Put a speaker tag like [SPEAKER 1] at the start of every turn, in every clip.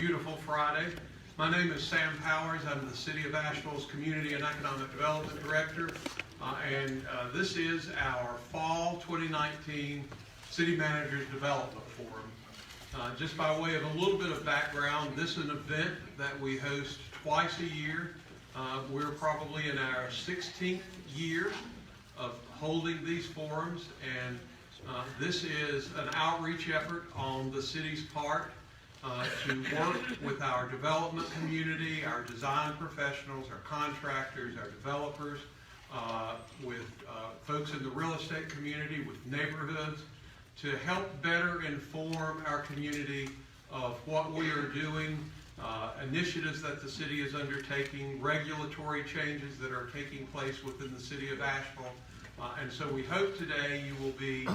[SPEAKER 1] beautiful Friday. My name is Sam Powers. I'm the City of Asheville's Community and Economic Development Director, and this is our Fall 2019 City Managers Development Forum. Just by way of a little bit of background, this is an event that we host twice a year. We're probably in our 16th year of holding these forums, and this is an outreach effort on the city's part to work with our development community, our design professionals, our contractors, our developers, with folks in the real estate community, with neighborhoods, to help better inform our community of what we are doing, initiatives that the city is undertaking, regulatory changes that are taking place within the city of Asheville. And so we hope today you will be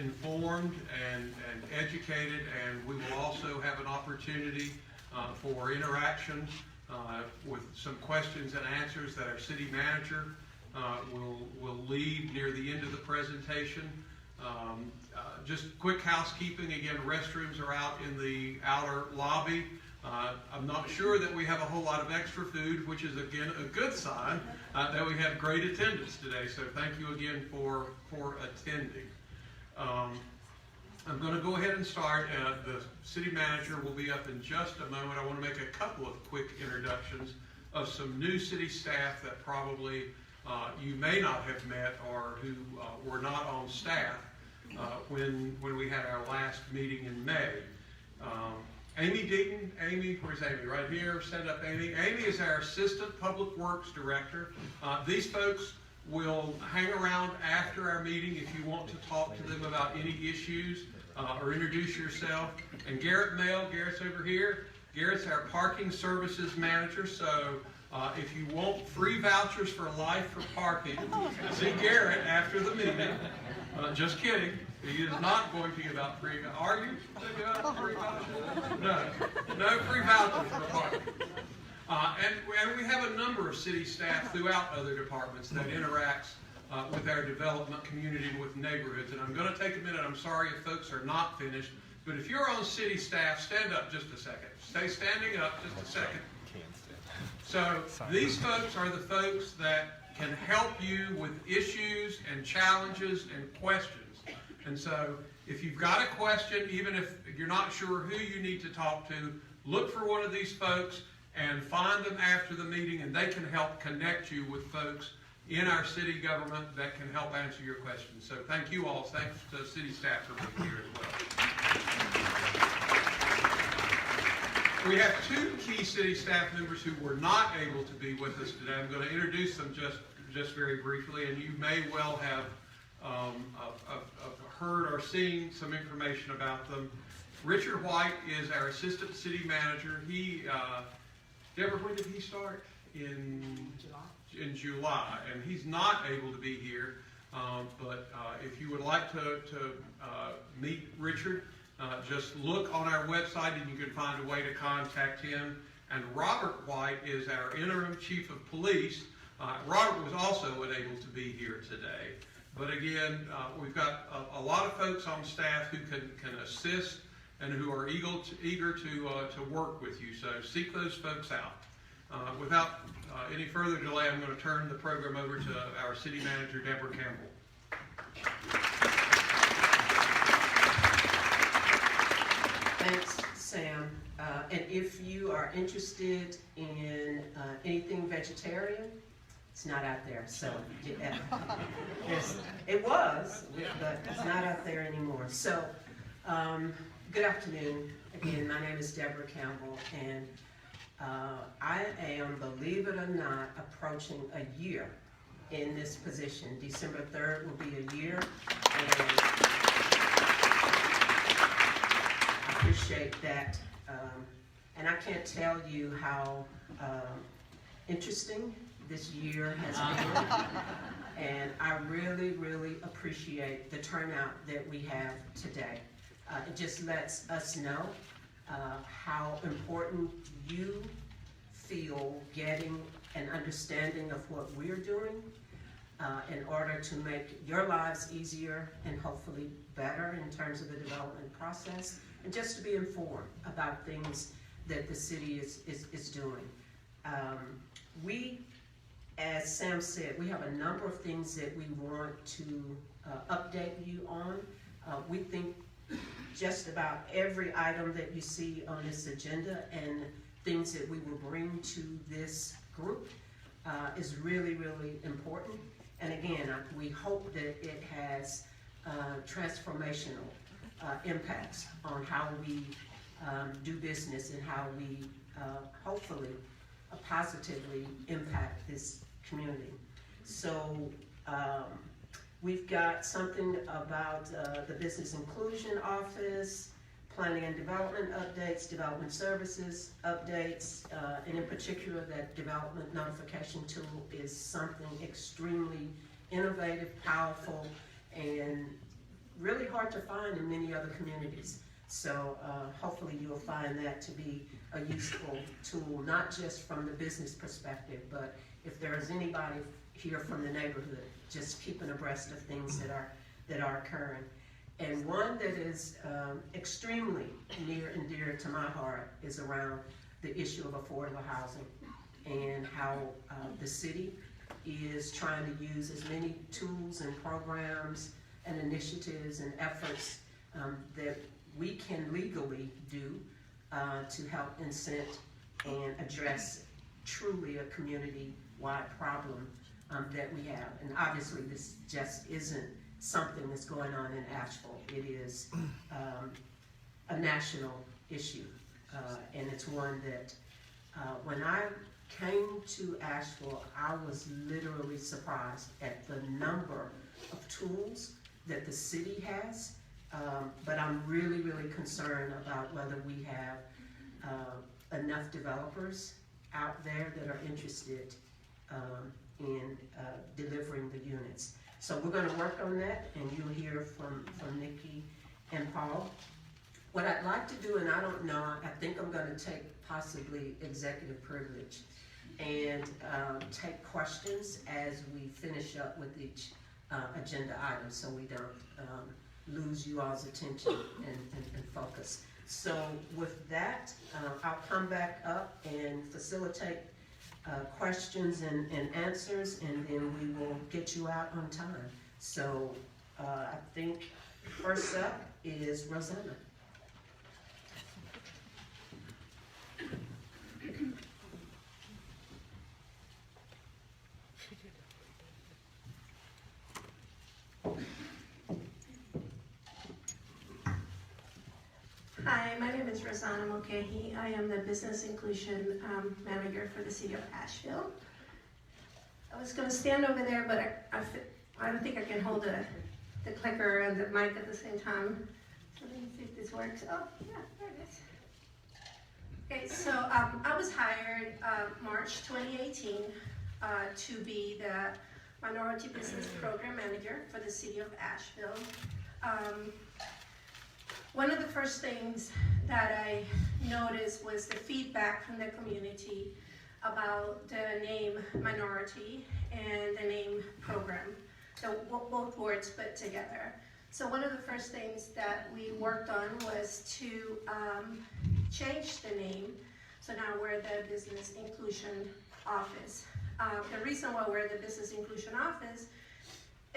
[SPEAKER 1] informed and educated, and we will also have an opportunity for interaction with some questions and answers that our city manager will lead near the end of the presentation. Just quick housekeeping, again, restrooms are out in the outer lobby. I'm not sure that we have a whole lot of extra food, which is, again, a good sign that we have great attendance today. So thank you again for attending. I'm going to go ahead and start. The city manager will be up in just a moment. I want to make a couple of quick introductions of some new city staff that probably you may not have met or who were not on staff when we had our last meeting in May. Amy Deaton. Amy, where's Amy? Right here. Stand up, Amy. Amy is our Assistant Public Works Director. These folks will hang around after our meeting if you want to talk to them about any issues or introduce yourself. And Garrett Mail, Garrett's over here. Garrett's our Parking Services Manager. So if you want free vouchers for life for parking, see Garrett after the meeting. Just kidding. He is not going to give out free. Are you give out free vouchers? No free vouchers for parking. And we have a number of city staff throughout other departments that interacts with our development community and with neighborhoods. And I'm going to take a minute. I'm sorry if folks are not finished, but if you're on city staff, stand up just a second. Stay standing up just a second. So these folks are the folks that can help you with issues and challenges and questions. And so if you've got a question, even if you're not sure who you need to talk to, look for one of these folks and find them after the meeting, and they can help connect you with folks in our city government that can help answer your questions. So thank you all. Thanks to city staff for being here as well. We have two key city staff members who were not able to be with us today. I'm going to introduce them just very briefly, and you may well have heard or seen some information about them. Richard White is our Assistant City Manager. He, Deborah, when did he start? In July, and he's not able to be here. But if you would like to meet Richard, just look on our website and you can find a way to contact him. And Robert White is our Interim Chief of Police. Robert was also unable to be here today. But again, we've got a lot of folks on staff who can assist and who are eager to work with you. So seek those folks out. Without any further delay, I'm going to turn the program over to our City Manager, Deborah Campbell.
[SPEAKER 2] Thanks, Sam. And if you are interested in anything vegetarian, it's not out there. So it was, but it's not out there anymore. So good afternoon. Again, my name is Deborah Campbell, and I am, believe it or not, approaching a year in this position. December 3rd will be a year, and I appreciate that. And I can't tell you how interesting this year has been, and I really, really appreciate the turnout that we have today. It just lets us know how important you feel getting an understanding of what we're doing in order to make your lives easier and hopefully better in terms of the development process, and just to be informed about things that the city is doing. We, as Sam said, we have a number of things that we want to update you on. We think just about every item that you see on this agenda and things that we will bring to this group is really, really important. And again, we hope that it has transformational impacts on how we do business and how we hopefully positively impact this community. So we've got something about the Business Inclusion Office, Planning and Development updates, Development Services updates, and in particular that Development Notification Tool is something extremely innovative, powerful, and really hard to find in many other communities. So hopefully you'll find that to be a useful tool, not just from the business perspective, but if there is anybody here from the neighborhood, just keeping abreast of things that are occurring. And one that is extremely near and dear to my heart is around the issue of affordable housing and how the city is trying to use as many tools and programs and initiatives and efforts that we can legally do to help incent and address truly a community-wide problem that we have. And obviously this just isn't something that's going on in Asheville. It is a national issue, and it's one that when I came to Asheville, I was literally surprised at the number of tools that the city has, but I'm really, really concerned about whether we have enough developers out there that are interested in delivering the units. So we're going to work on that, and you'll hear from Nikki and Paul. What I'd like to do, and I don't know, I think I'm going to take possibly executive privilege and take questions as we finish up with each agenda item so we don't lose you all's attention and focus. So with that, I'll come back up and facilitate questions and answers, and then we will get you out on time. So I think first up is Rosanna.
[SPEAKER 3] Hi, my name is Rosanna Mulcahy. I am the Business Inclusion Manager for the City of Asheville. I was going to stand over there, but I don't think I can hold the clicker and the mic at the same time. So let me see if this works. Oh, yeah, there it is. Okay, so I was hired March 2018 to be the Minority Business Program Manager for the City of Asheville. One of the first things that I noticed was the feedback from the community about the name minority and the name program, so both words put together. So one of the first things that we worked on was to change the name. So now we're the Business Inclusion Office. The reason why we're the Business Inclusion Office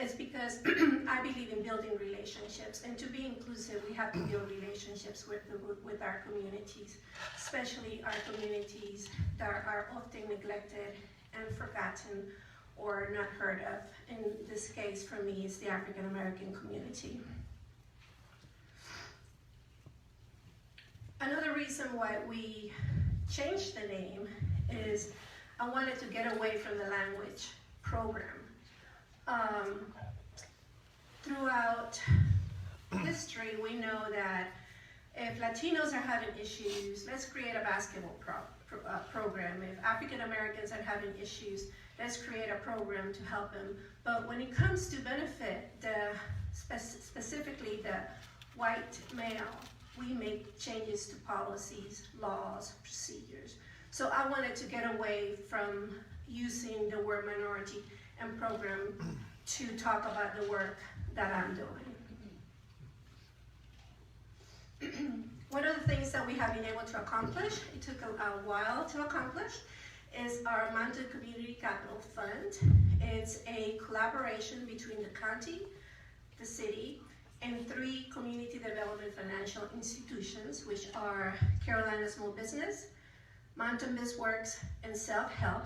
[SPEAKER 3] is because I believe in building relationships, and to be inclusive, we have to build relationships with our communities, especially our communities that are often neglected and forgotten or not heard of. In this case, for me, it's the African American community. Another reason why we changed the name is I wanted to get away from the language program. Throughout history, we know that if Latinos are having issues, let's create a basketball program. If African Americans are having issues, let's create a program to help them. But when it comes to benefit specifically the white male, we make changes to policies, laws, procedures. So I wanted to get away from using the word minority and program to talk about the work that I'm doing. One of the things that we have been able to accomplish, it took a while to accomplish, is our Mountain Community Capital Fund. It's a collaboration between the county, the city, and 3 community development financial institutions, which are Carolina Small Business, Mountain Biz Works, and Self-Help.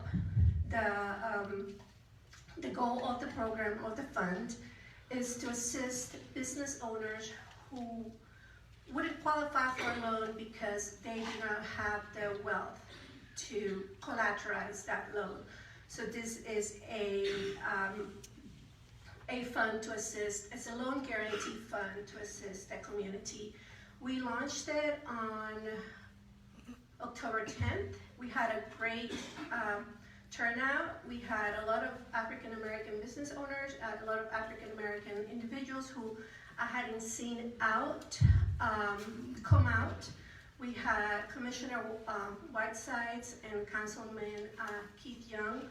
[SPEAKER 3] The goal of the program, of the fund, is to assist business owners who wouldn't qualify for a loan because they do not have the wealth to collateralize that loan. So this is a fund to assist, it's a loan guarantee fund to assist the community. We launched it on October 10th. We had a great turnout. We had a lot of African American business owners, a lot of African American individuals who I hadn't seen come out. We had Commissioner Whitesides and Councilman Keith Young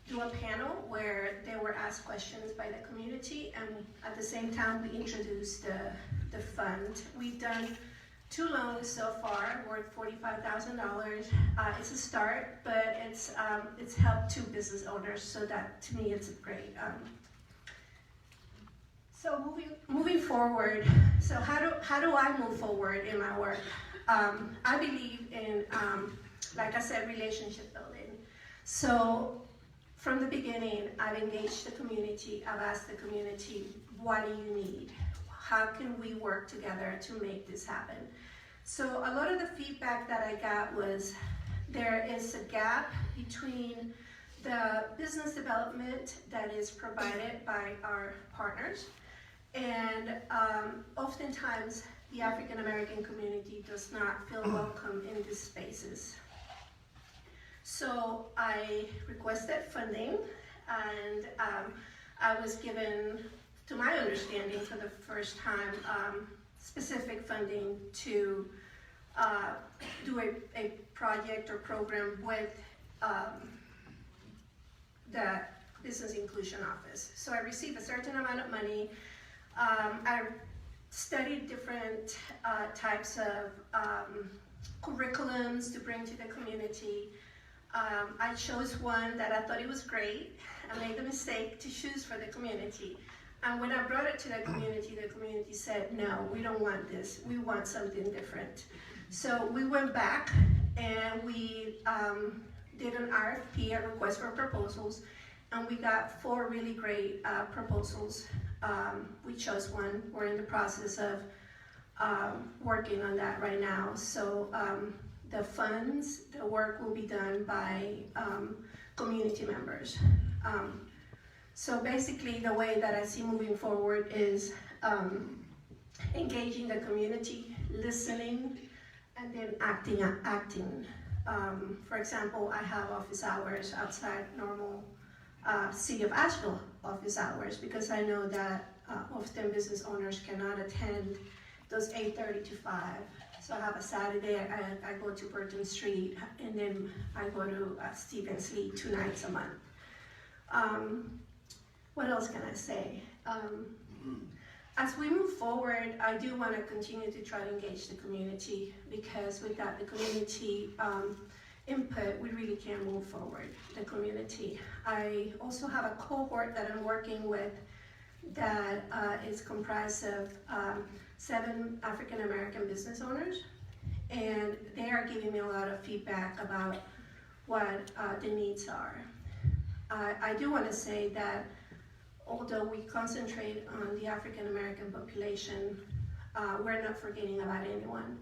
[SPEAKER 3] do a panel where they were asked questions by the community, and at the same time we introduced the fund. We've done 2 loans so far, worth $45,000. It's a start, but it's helped 2 business owners, so that to me it's great. So moving forward, so how do I move forward in my work? I believe in, like I said, relationship building. So from the beginning, I've engaged the community. I've asked the community, what do you need? How can we work together to make this happen? So a lot of the feedback that I got was there is a gap between the business development that is provided by our partners, and oftentimes the African American community does not feel welcome in these spaces. So I requested funding, and I was given, to my understanding, for the first time, specific funding to do a project or program with the Business Inclusion Office. So I received a certain amount of money. I studied different types of curriculums to bring to the community. I chose one that I thought it was great. I made the mistake to choose for the community. And when I brought it to the community said, no, we don't want this. We want something different. So we went back and we did an RFP, a request for proposals, and we got 4 really great proposals. We chose one. We're in the process of working on that right now. So the funds, the work will be done by community members. So basically the way that I see moving forward is engaging the community, listening, and then acting. For example, I have office hours outside normal City of Asheville office hours, because I know that often business owners cannot attend those 8:30 to 5. So I have a Saturday, I go to Burton Street, and then I go to Stevens Lee 2 nights a month. What else can I say? As we move forward, I do want to continue to try to engage the community, because without the community input, we really can't move forward, the community. I also have a cohort that I'm working with that is comprised of 7 African American business owners, and they are giving me a lot of feedback about what the needs are. I do want to say that although we concentrate on the African American population, we're not forgetting about anyone.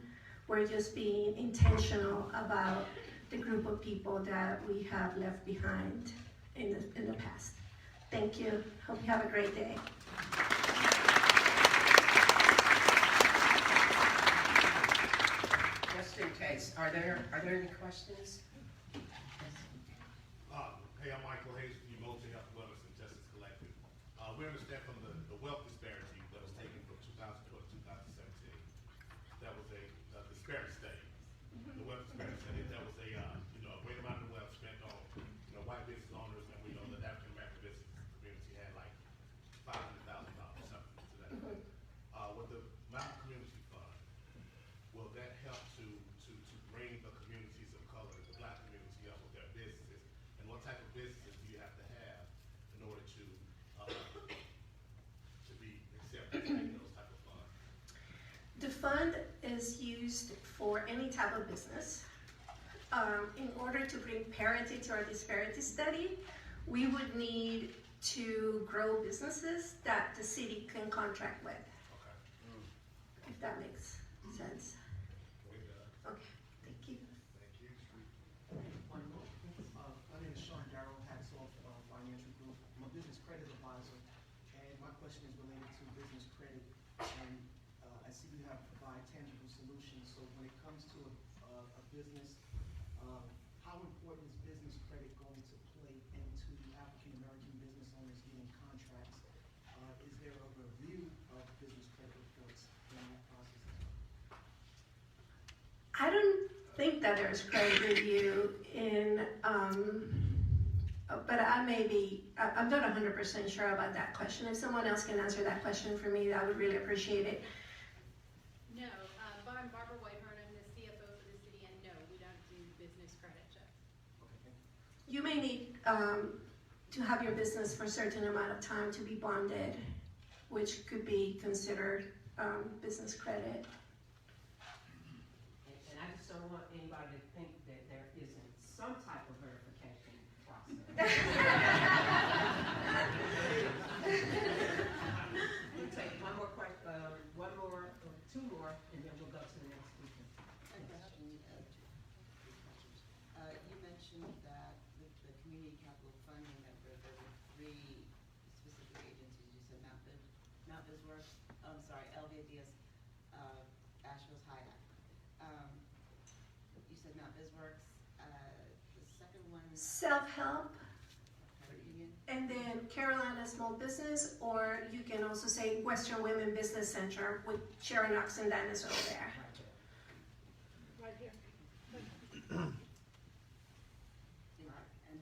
[SPEAKER 3] We're just being intentional about the group of people that we have left behind in the past. Thank you. Hope you have a great day.
[SPEAKER 2] Just in case, are there any questions?
[SPEAKER 4] Hey, I'm Michael Hayes from the Emotion Health Wellness and Justice Collective. We understand from the wealth disparity that was taken from 2012 to 2017. That was a disparity study. The wealth disparity study, that was a great amount of wealth spent on white business owners, and we know that African American business community had like $500,000, something to that. With the Mountain Community Fund,
[SPEAKER 3] fund is used for any type of business. In order to bring parity to our disparity study, we would need to grow businesses that the city can contract with, if that makes sense. Okay, thank you.
[SPEAKER 5] My name is Sean Darrell, hats off Financial Group. I'm a business credit advisor, and my question is related to business credit. And I see you have provide tangible solutions. So when it comes to a business, how important is business credit going to play into African American business owners getting contracts? Is there a review of business credit reports in that process?
[SPEAKER 3] I don't think that there's credit review in, but I'm not 100% sure about that question. If someone else can answer that question for me, I would really appreciate it.
[SPEAKER 6] No, I'm Barbara Whitehurn, I'm the CFO for the city, and no, we don't do business credit checks.
[SPEAKER 3] You may need to have your business for a certain amount of time to be bonded, which could be considered business credit.
[SPEAKER 2] And I just don't want anybody to think that there isn't some type of verification process. We'll take one more question, one more, or two more, and then we'll go to the next speaker.
[SPEAKER 7] You mentioned that with the community capital funding that there were three specific agencies. You said Mount Bisworth, LVADS, Asheville's HIDAC. You said Mount Bisworth's, the second one,
[SPEAKER 3] Self-help,
[SPEAKER 7] credit union.
[SPEAKER 3] and then Carolina Small Business, or you can also say Western Women Business Center with Sharon Knox and Dennis over there.
[SPEAKER 6] Right here.
[SPEAKER 7] And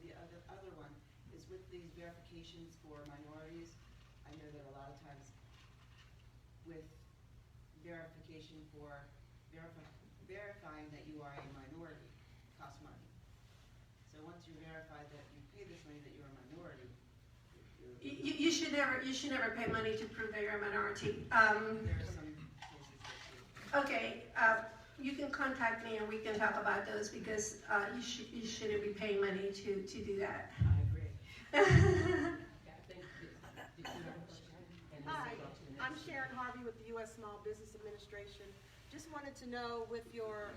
[SPEAKER 7] the other one is with these verifications for minorities. I know that a lot of times with verification for verifying that you are a minority costs money. So once you verify that you pay this money that you're a minority,
[SPEAKER 3] You should never pay money to prove that you're a minority.
[SPEAKER 7] there are some cases that you.
[SPEAKER 3] Okay, you can contact me and we can talk about those because you shouldn't be paying money to do that.
[SPEAKER 7] I agree.
[SPEAKER 2] Yeah, I think, did you have a question? And then
[SPEAKER 8] Hi,
[SPEAKER 2] we'll go to the next
[SPEAKER 8] I'm
[SPEAKER 2] speaker.
[SPEAKER 8] Sharon Harvey with the U.S. Small Business Administration. Just wanted to know with your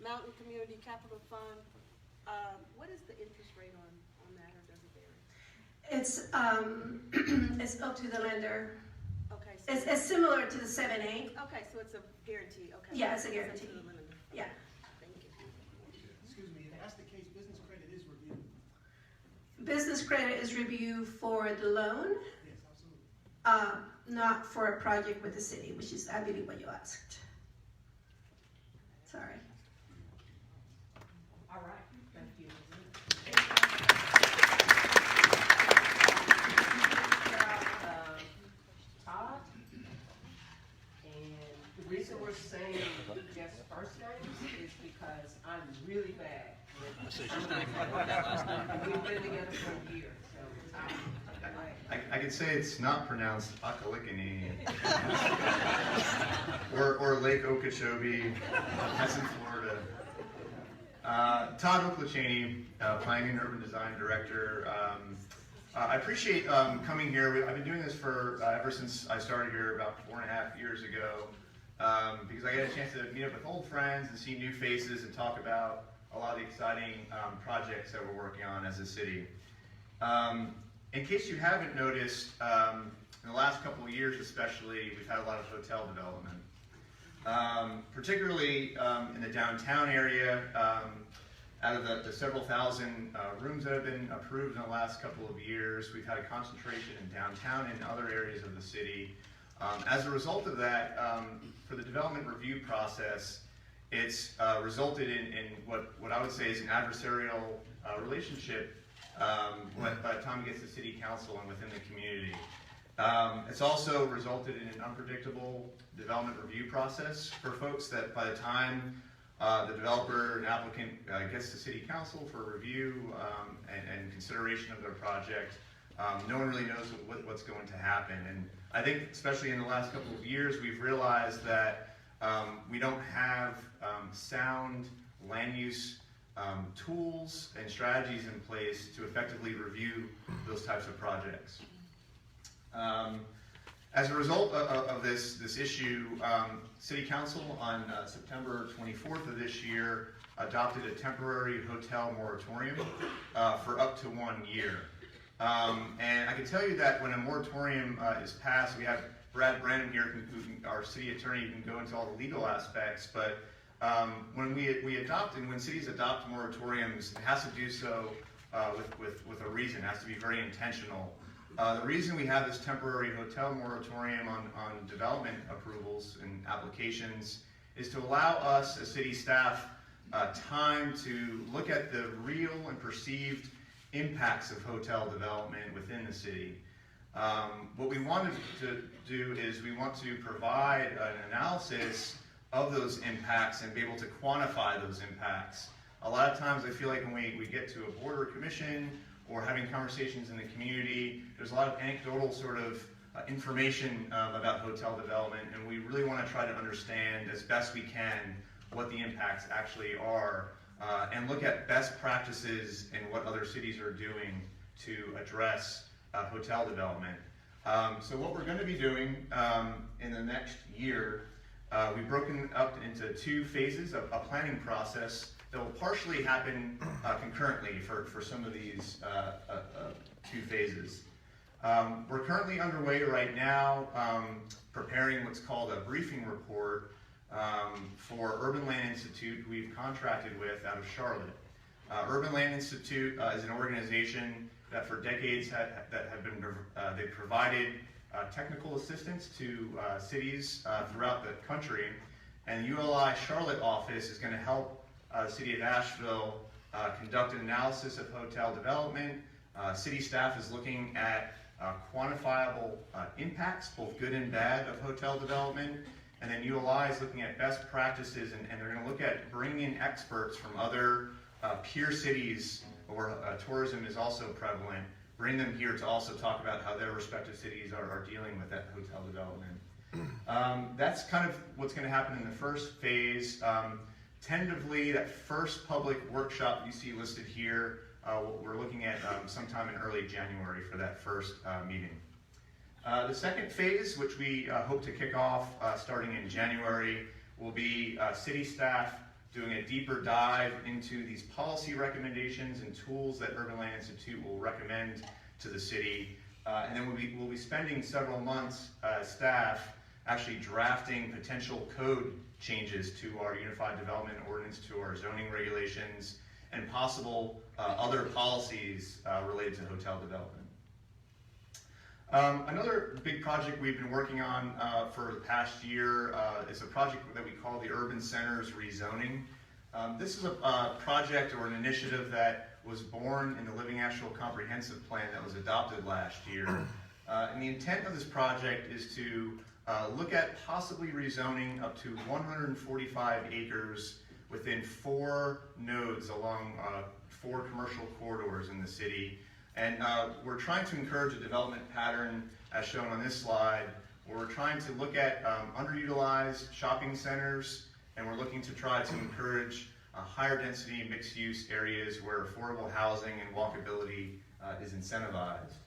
[SPEAKER 8] Mountain Community Capital Fund, what is the interest rate on that, or does it vary?
[SPEAKER 3] It's up to the lender.
[SPEAKER 8] Okay, so
[SPEAKER 3] It's similar to the 7(a).
[SPEAKER 8] okay, so it's a guarantee. Okay.
[SPEAKER 3] Yeah, it's a
[SPEAKER 8] up
[SPEAKER 3] guarantee.
[SPEAKER 8] to the lender.
[SPEAKER 3] Yeah.
[SPEAKER 8] Thank you.
[SPEAKER 5] Excuse me, if that's the case, business credit is reviewed.
[SPEAKER 3] Business credit is reviewed for the loan,
[SPEAKER 5] Yes, absolutely.
[SPEAKER 3] not for a project with the city, which is, I believe, what you asked. Sorry.
[SPEAKER 2] All right, thank you. Todd, and the reason we're saying just first names is because I'm really bad with. We've been together for years, so Todd,
[SPEAKER 9] I could say it's not pronounced Akalikani or Lake Okeechobee. That's in Florida. Todd Oklachaney, Planning and Urban Design Director. I appreciate coming here. I've been doing this for ever since I started here about 4.5 years ago because I get a chance to meet up with old friends and see new faces and talk about a lot of the exciting projects that we're working on as a city. In case you haven't noticed, in the last couple of years especially, we've had a lot of hotel development. Particularly in the downtown area, out of the several thousand rooms that have been approved in the last couple of years, we've had a concentration in downtown and other areas of the city. As a result of that, for the development review process, it's resulted in what I would say is an adversarial relationship by the time it gets to city council and within the community. It's also resulted in an unpredictable development review process for folks that by the time the developer and applicant gets to city council for review and consideration of their project, no one really knows what's going to happen. And I think especially in the last couple of years, we've realized that we don't have sound land use tools and strategies in place to effectively review those types of projects. As a result of this issue, City Council on September 24th of this year adopted a temporary hotel moratorium for up to 1 year. And I can tell you that when a moratorium is passed, we have Brad Branham here, our city attorney, who can go into all the legal aspects, but when we adopt, and when cities adopt moratoriums, it has to do so with a reason. It has to be very intentional. The reason we have this temporary hotel moratorium on development approvals and applications is to allow us as city staff time to look at the real and perceived impacts of hotel development within the city. What we wanted to do is we want to provide an analysis of those impacts and be able to quantify those impacts. A lot of times I feel like when we get to a board or commission or having conversations in the community, there's a lot of anecdotal sort of information about hotel development, and we really want to try to understand as best we can what the impacts actually are, and look at best practices and what other cities are doing to address hotel development. So what we're going to be doing in the next year, we've broken up into 2 phases of a planning process that will partially happen concurrently for some of these 2 phases. We're currently underway right now preparing what's called a briefing report for Urban Land Institute, who we've contracted with out of Charlotte. Urban Land Institute is an organization that for decades they've provided technical assistance to cities throughout the country, and the ULI Charlotte office is going to help the city of Asheville conduct an analysis of hotel development. City staff is looking at quantifiable impacts, both good and bad, of hotel development. And then ULI is looking at best practices, and they're going to look at bringing in experts from other peer cities where tourism is also prevalent, bring them here to also talk about how their respective cities are dealing with that hotel development. That's kind of what's going to happen in the first phase. Tentatively, that first public workshop you see listed here, we're looking at sometime in early January for that first meeting. The second phase, which we hope to kick off starting in January, will be city staff doing a deeper dive into these policy recommendations and tools that Urban Land Institute will recommend to the city. And then we'll be spending several months staff actually drafting potential code changes to our Unified Development Ordinance, to our zoning regulations, and possible other policies related to hotel development. Another big project we've been working on for the past year is a project that we call the Urban Centers Rezoning. This is a project or an initiative that was born in the Living Asheville Comprehensive Plan that was adopted last year. And the intent of this project is to look at possibly rezoning up to 145 acres within 4 nodes along 4 commercial corridors in the city. And we're trying to encourage a development pattern, as shown on this slide, where we're trying to look at underutilized shopping centers, and we're looking to try to encourage higher density mixed use areas where affordable housing and walkability is incentivized.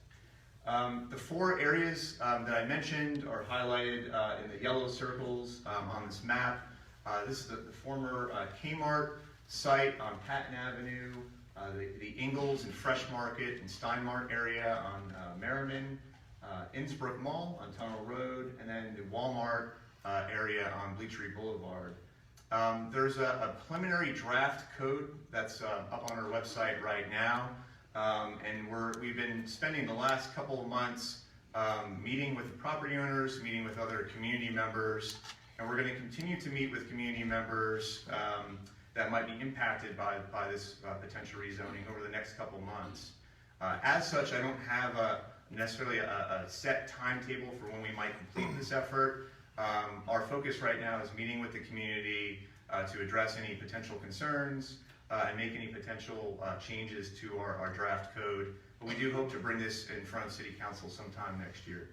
[SPEAKER 9] The 4 areas that I mentioned are highlighted in the yellow circles on this map. This is the former Kmart site on Patton Avenue, the Ingalls and Fresh Market and Steinmart area on Merriman, Innsbrook Mall on Tunnel Road, and then the Walmart area on Bleachery Boulevard. There's a preliminary draft code that's up on our website right now, and we've been spending the last couple of months meeting with the property owners, meeting with other community members, and we're going to continue to meet with community members that might be impacted by this potential rezoning over the next couple months. As such, I don't have necessarily a set timetable for when we might complete this effort. Our focus right now is meeting with the community to address any potential concerns and make any potential changes to our draft code. But we do hope to bring this in front of City Council sometime next year.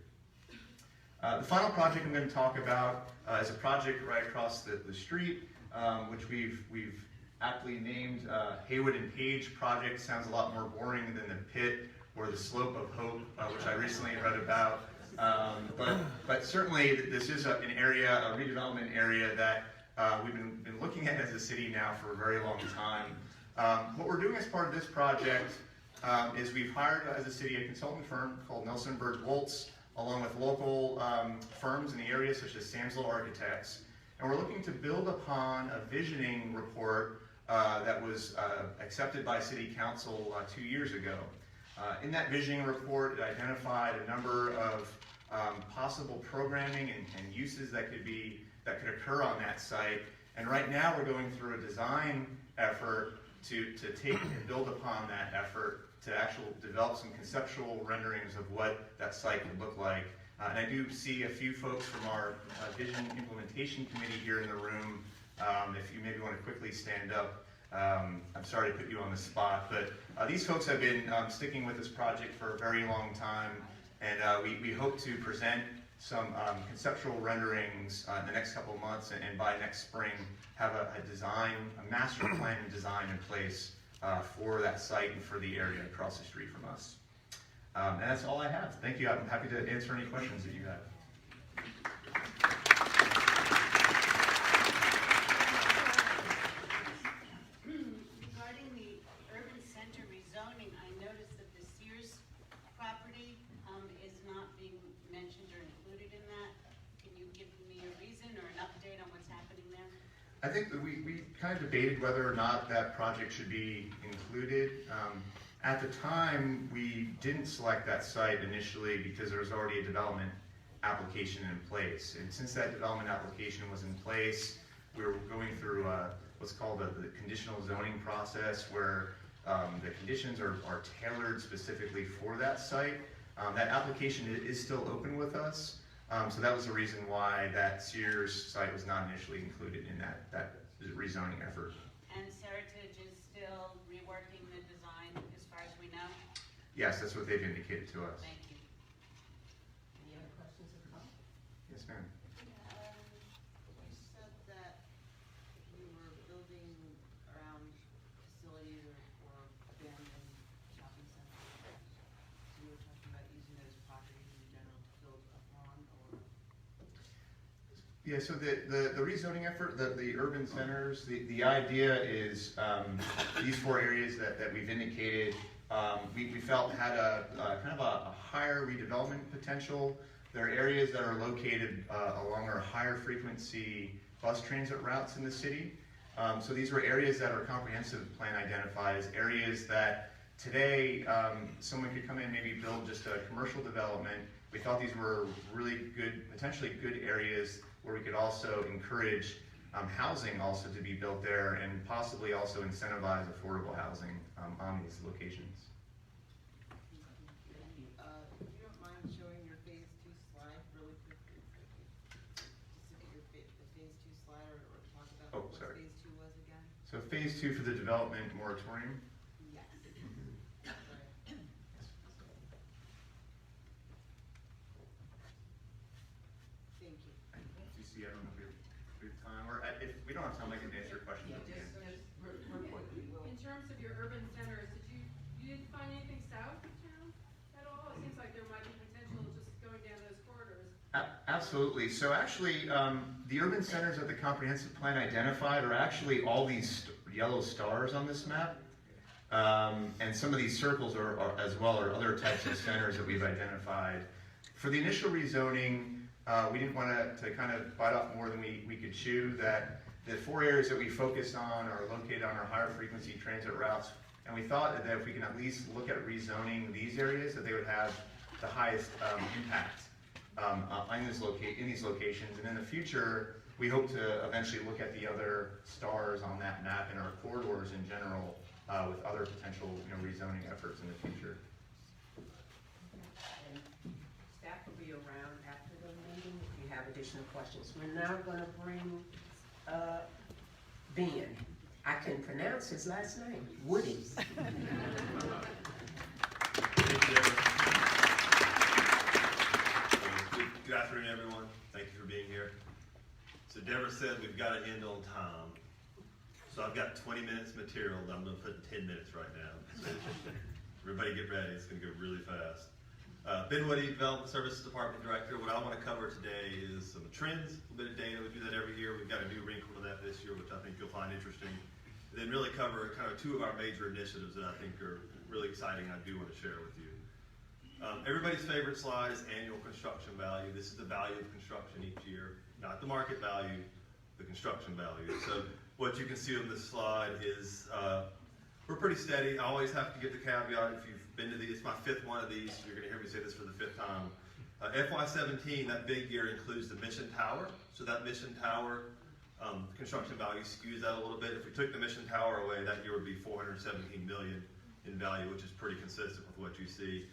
[SPEAKER 9] The final project I'm going to talk about is a project right across the street, which we've aptly named Haywood and Page project. Sounds a lot more boring than the Pit or the Slope of Hope, which I recently read about. But certainly this is an area, a redevelopment area that we've been looking at as a city now for a very long time. What we're doing as part of this project is we've hired as a city a consulting firm called Nelson Berg Woltz, along with local firms in the area such as Samsel Architects. And we're looking to build upon a visioning report that was accepted by City Council 2 years ago. In that visioning report, it identified a number of possible programming and uses that could occur on that site. And right now we're going through a design effort to take and build upon that effort to actually develop some conceptual renderings of what that site could look like. And I do see a few folks from our Vision Implementation Committee here in the room. If you maybe want to quickly stand up. I'm sorry to put you on the spot, but these folks have been sticking with this project for a very long time, and we hope to present some conceptual renderings in the next couple of months, and by next spring have a master plan design in place for that site and for the area across the street from us. And that's all I have. Thank you. I'm happy to answer any questions that you have.
[SPEAKER 10] Regarding the urban center rezoning, I noticed that the Sears property is not being mentioned or included in that. Can you give me a reason or an update on what's happening there?
[SPEAKER 9] I think that we kind of debated whether or not that project should be included. At the time, we didn't select that site initially because there was already a development application in place. And since that development application was in place, we were going through what's called the conditional zoning process, where the conditions are tailored specifically for that site. That application is still open with us. So that was the reason why that Sears site was not initially included in that rezoning effort.
[SPEAKER 10] And Seritage is still reworking the design as far as we know?
[SPEAKER 9] Yes, that's what they've indicated to us.
[SPEAKER 10] Thank you.
[SPEAKER 2] Any other questions or comments?
[SPEAKER 9] Yes, ma'am.
[SPEAKER 7] You said that you were building around facilities or abandoned shopping centers. So you were talking about using those properties in general to build upon, or?
[SPEAKER 9] Yeah, so the rezoning effort, the urban centers, the idea is these 4 areas that we've indicated, we felt had a kind of a higher redevelopment potential. There are areas that are located along our higher frequency bus transit routes in the city. So these were areas that our comprehensive plan identified as areas that today someone could come in, maybe build just a commercial development. We thought these were really good, potentially good areas where we could also encourage housing also to be built there, and possibly also incentivize affordable housing on these locations.
[SPEAKER 7] If you don't mind showing your phase 2 slide really quickly. Just look at the phase 2 slide, or talk about what
[SPEAKER 9] sorry.
[SPEAKER 7] phase 2 was again.
[SPEAKER 9] So phase 2 for the development moratorium.
[SPEAKER 7] Yes. Thank you.
[SPEAKER 9] You see, I don't know if we have time, or if we don't have time, I can answer questions at the end.
[SPEAKER 2] Real quickly, we'll.
[SPEAKER 6] In terms of your urban centers, you didn't find anything south of town at all? It seems like there might be potential just going down those corridors.
[SPEAKER 9] Absolutely. So actually, the urban centers that the comprehensive plan identified are actually all these yellow stars on this map. And some of these circles are as well are other types of centers that we've identified. For the initial rezoning, we didn't want to kind of bite off more than we could chew. That the 4 areas that we focused on are located on our higher frequency transit routes. And we thought that if we can at least look at rezoning these areas, that they would have the highest impact in these locations. And in the future, we hope to eventually look at the other stars on that map and our corridors in general with other potential rezoning efforts in the future.
[SPEAKER 2] And staff will be around after the meeting if you have additional questions. We're now gonna bring, Ben. I can pronounce his last name, Woody.
[SPEAKER 11] Good afternoon. afternoon, everyone. Thank you for being here. So Deborah said we've got to end on time. So I've got 20 minutes material that I'm going to put in 10 minutes right now. So everybody get ready. It's going to go really fast. Ben Woody, Development Services Department Director. What I want to cover today is some trends, a little bit of data. We do that every year. We've got a new wrinkle to that this year, which I think you'll find interesting. And then really cover kind of two of our major initiatives that I think are really exciting I do want to share with you. Everybody's favorite slide is annual construction value. This is the value of construction each year, not the market value, the construction value. So what you can see on this slide is we're pretty steady. I always have to give the caveat, if you've been to these, it's my fifth one of these, you're going to hear me say this for the fifth time. FY17, that big year, includes the Mission Tower. So that Mission Tower construction value skews that a little bit. If we took the Mission Tower away, that year would be $417 million in value, which is pretty consistent with what you see.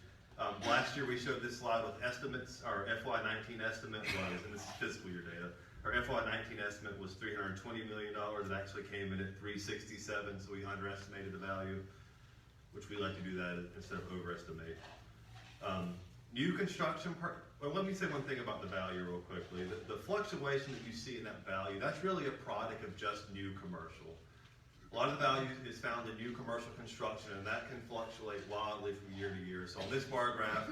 [SPEAKER 11] Last year we showed this slide with estimates. Our FY19 estimate was, and this is fiscal year data, our FY19 estimate was $320 million. It actually came in at 367, so we underestimated the value, which we like to do that instead of overestimate. New construction, well, let me say one thing about the value real quickly. The fluctuation that you see in that value, that's really a product of just new commercial. A lot of the value is found in new commercial construction, and that can fluctuate wildly from year to year. So on this bar graph,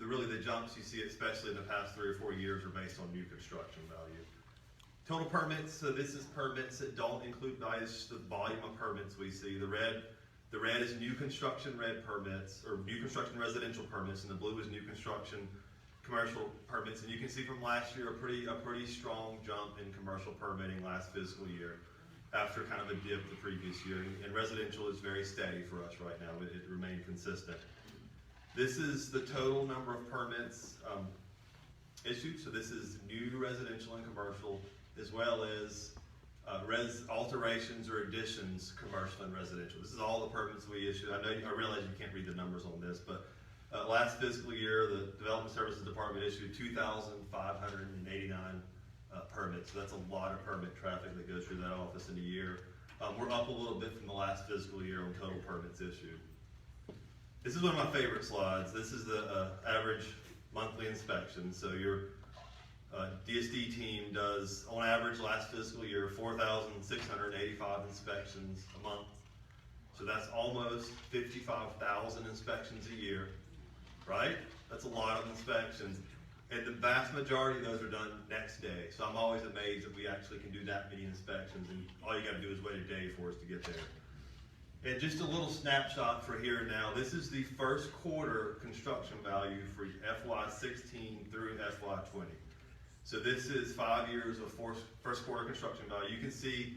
[SPEAKER 11] really the jumps you see, especially in the past 3 or 4 years, are based on new construction value. Total permits, so this is permits that don't include values, the volume of permits we see. The red is new construction red permits, or new construction residential permits, and the blue is new construction commercial permits. And you can see from last year a pretty strong jump in commercial permitting last fiscal year, after kind of a dip the previous year. And residential is very steady for us right now. It remained consistent. This is the total number of permits issued. So this is new residential and commercial, as well as alterations or additions, commercial and residential. This is all the permits we issued. I realize you can't read the numbers on this, but last fiscal year, the Development Services Department issued 2,589 permits. So that's a lot of permit traffic that goes through that office in a year. We're up a little bit from the last fiscal year on total permits issued. This is one of my favorite slides. This is the average monthly inspection. So your DSD team does, on average last fiscal year, 4,685 inspections a month. So that's almost 55,000 inspections a year, right? That's a lot of inspections. And the vast majority of those are done next day. So I'm always amazed that we actually can do that many inspections, and all you got to do is wait a day for us to get there. And just a little snapshot for here and now. This is the first quarter construction value for FY16 through FY20. So this is 5 years of first quarter construction value. You can see,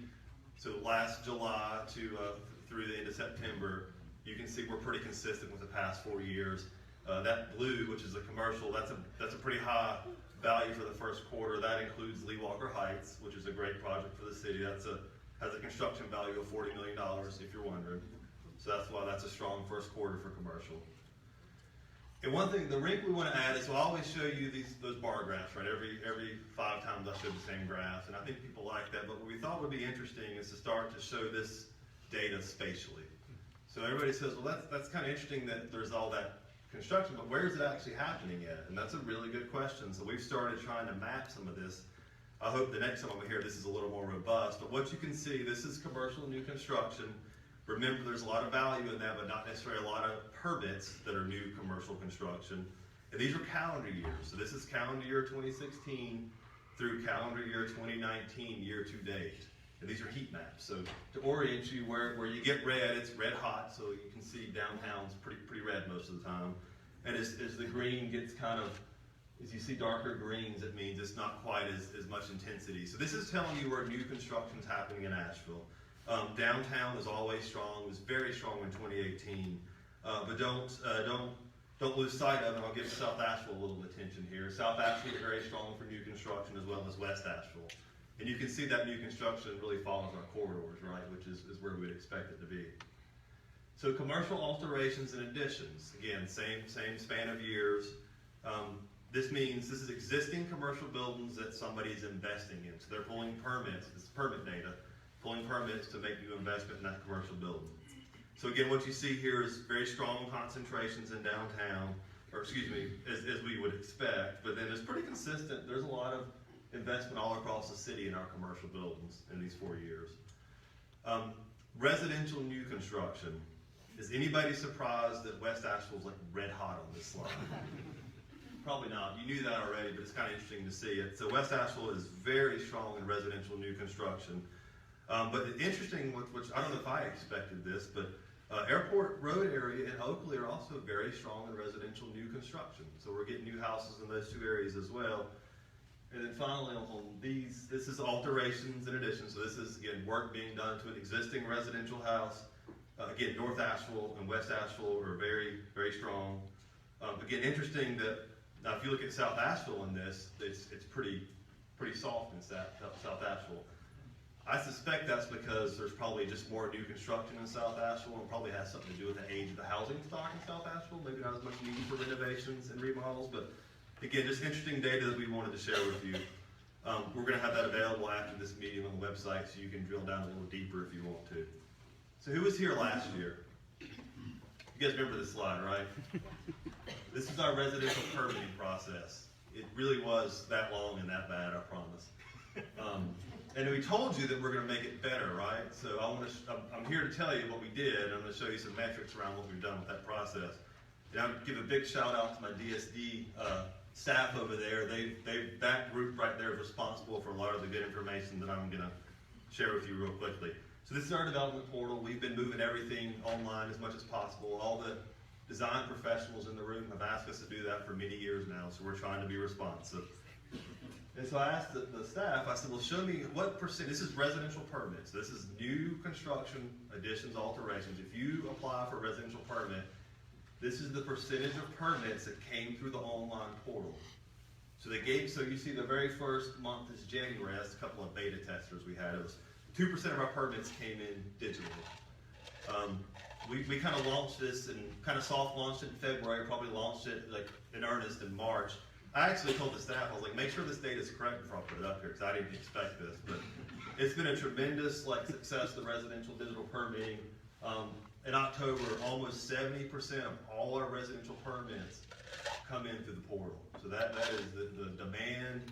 [SPEAKER 11] so last July to through the end of September, you can see we're pretty consistent with the past 4 years. That blue, which is a commercial, that's a pretty high value for the first quarter. That includes Lee Walker Heights, which is a great project for the city. Has a construction value of $40 million, if you're wondering. So that's why that's a strong first quarter for commercial. And one thing, the wrinkle we want to add is, so I always show you those bar graphs, right? Every 5 times I show the same graphs, and I think people like that. But what we thought would be interesting is to start to show this data spatially. So everybody says, well, that's kind of interesting that there's all that construction, but where is it actually happening at? And that's a really good question. So we've started trying to map some of this. I hope the next time I'm here, this is a little more robust. But what you can see, this is commercial new construction. Remember, there's a lot of value in that, but not necessarily a lot of permits that are new commercial construction. And these are calendar years. So this is calendar year 2016 through calendar year 2019, year to date. And these are heat maps. So to orient you, where you get red, it's red hot. So you can see downtown's pretty red most of the time. And as the green gets kind of, as you see darker greens, it means it's not quite as much intensity. So this is telling you where new construction's happening in Asheville. Downtown is always strong. It was very strong in 2018. But don't lose sight of it. I'll give South Asheville a little attention here. South Asheville is very strong for new construction, as well as West Asheville. And you can see that new construction really follows our corridors, right, which is where we'd expect it to be. So commercial alterations and additions, again, same span of years. This means this is existing commercial buildings that somebody's investing in. So they're pulling permits, this is permit data, pulling permits to make new investment in that commercial building. So again, what you see here is very strong concentrations in downtown. or excuse me, as we would expect, but then it's pretty consistent. There's a lot of investment all across the city in our commercial buildings in these 4 years. Residential new construction. Is anybody surprised that West Asheville's like red hot on this slide? Probably not. You knew that already, but it's kind of interesting to see it. So West Asheville is very strong in residential new construction. But interesting, which I don't know if I expected this, but Airport Road area and Oakley are also very strong in residential new construction. So we're getting new houses in those two areas as well. And then finally on these, this is alterations and additions. So this is, again, work being done to an existing residential house. Again, North Asheville and West Asheville are very, very strong. Again, interesting that, now if you look at South Asheville in this, it's pretty soft in South Asheville. I suspect that's because there's probably just more new construction in South Asheville, and probably has something to do with the age of the housing stock in South Asheville. Maybe not as much need for renovations and remodels, but again, just interesting data that we wanted to share with you. We're going to have that available after this meeting on the website, so you can drill down a little deeper if you want to. So who was here last year? You guys remember this slide, right? This is our residential permitting process. It really was that long and that bad, I promise. And we told you that we're going to make it better, right? So I'm here to tell you what we did. I'm going to show you some metrics around what we've done with that process. And I'll give a big shout out to my DSD staff over there. That group right there is responsible for a lot of the good information that I'm going to share with you real quickly. So this is our development portal. We've been moving everything online as much as possible. All the design professionals in the room have asked us to do that for many years now, so we're trying to be responsive. And so I asked the staff, I said, well, show me what percent, this is residential permits. This is new construction, additions, alterations. If you apply for a residential permit, this is the percentage of permits that came through the online portal. So you see the very first month is January. That's a couple of beta testers we had. It was 2% of our permits came in digitally. We kind of launched this and kind of soft launched it in February, probably launched it like in earnest in March. I actually told the staff, I was like, make sure this data is correct before I put it up here, because I didn't expect this. But it's been a tremendous success, the residential digital permitting. In October, almost 70% of all our residential permits come in through the portal. So that is the demand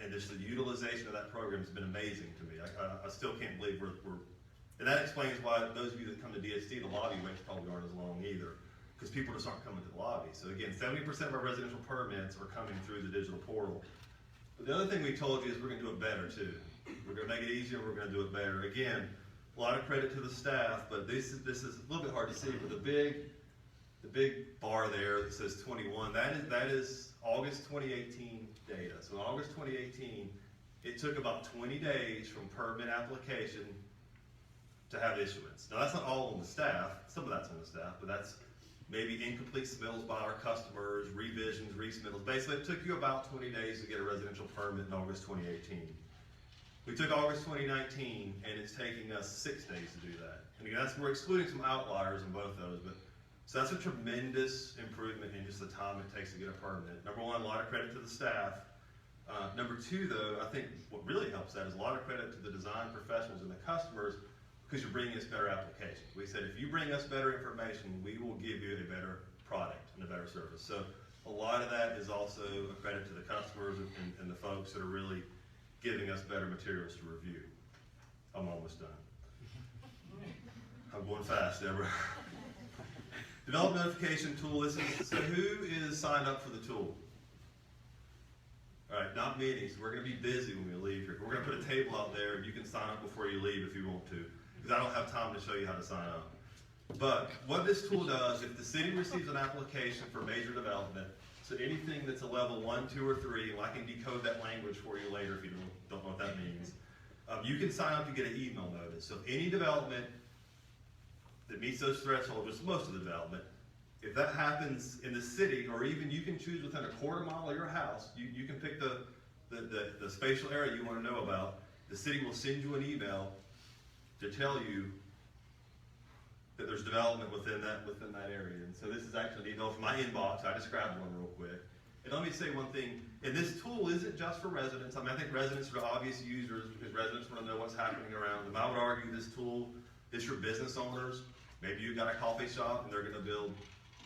[SPEAKER 11] and just the utilization of that program has been amazing to me. I still can't believe and that explains why those of you that come to DSD, the lobby waits probably aren't as long either, because people just aren't coming to the lobby. So again, 70% of our residential permits are coming through the digital portal. But the other thing we told you is we're going to do it better too. We're going to make it easier, we're going to do it better. Again, a lot of credit to the staff, but this is a little bit hard to see, but the big bar there that says 21, that is August 2018 data. So in August 2018, it took about 20 days from permit application to have issuance. Now that's not all on the staff, some of that's on the staff, but that's maybe incomplete submittals by our customers, revisions, resubmittals. Basically, it took you about 20 days to get a residential permit in August 2018. We took August 2019, and it's taking us 6 days to do that. And again, we're excluding some outliers in both those, but so that's a tremendous improvement in just the time it takes to get a permit. Number one, a lot of credit to the staff. Number two, though, I think what really helps that is a lot of credit to the design professionals and the customers, because you're bringing us better applications. We said, if you bring us better information, we will give you a better product and a better service. So a lot of that is also a credit to the customers and the folks that are really giving us better materials to review. I'm almost done. I'm going fast, Deborah. Development notification tool. So who is signed up for the tool? All right, not many, so we're going to be busy when we leave here. We're going to put a table out there, and you can sign up before you leave if you want to, because I don't have time to show you how to sign up. But what this tool does, if the city receives an application for major development, so anything that's a level 1, 2, or 3, and I can decode that language for you later if you don't know what that means, you can sign up to get an email notice. So if any development that meets those thresholds, just most of the development, if that happens in the city, or even you can choose within a quarter mile of your house, you can pick the spatial area you want to know about. The city will send you an email to tell you that there's development within that area. And so this is actually an email from my inbox. I just grabbed one real quick. And let me say one thing, and this tool isn't just for residents. I mean, I think residents are the obvious users because residents want to know what's happening around them. I would argue this tool is for business owners. Maybe you've got a coffee shop and they're going to build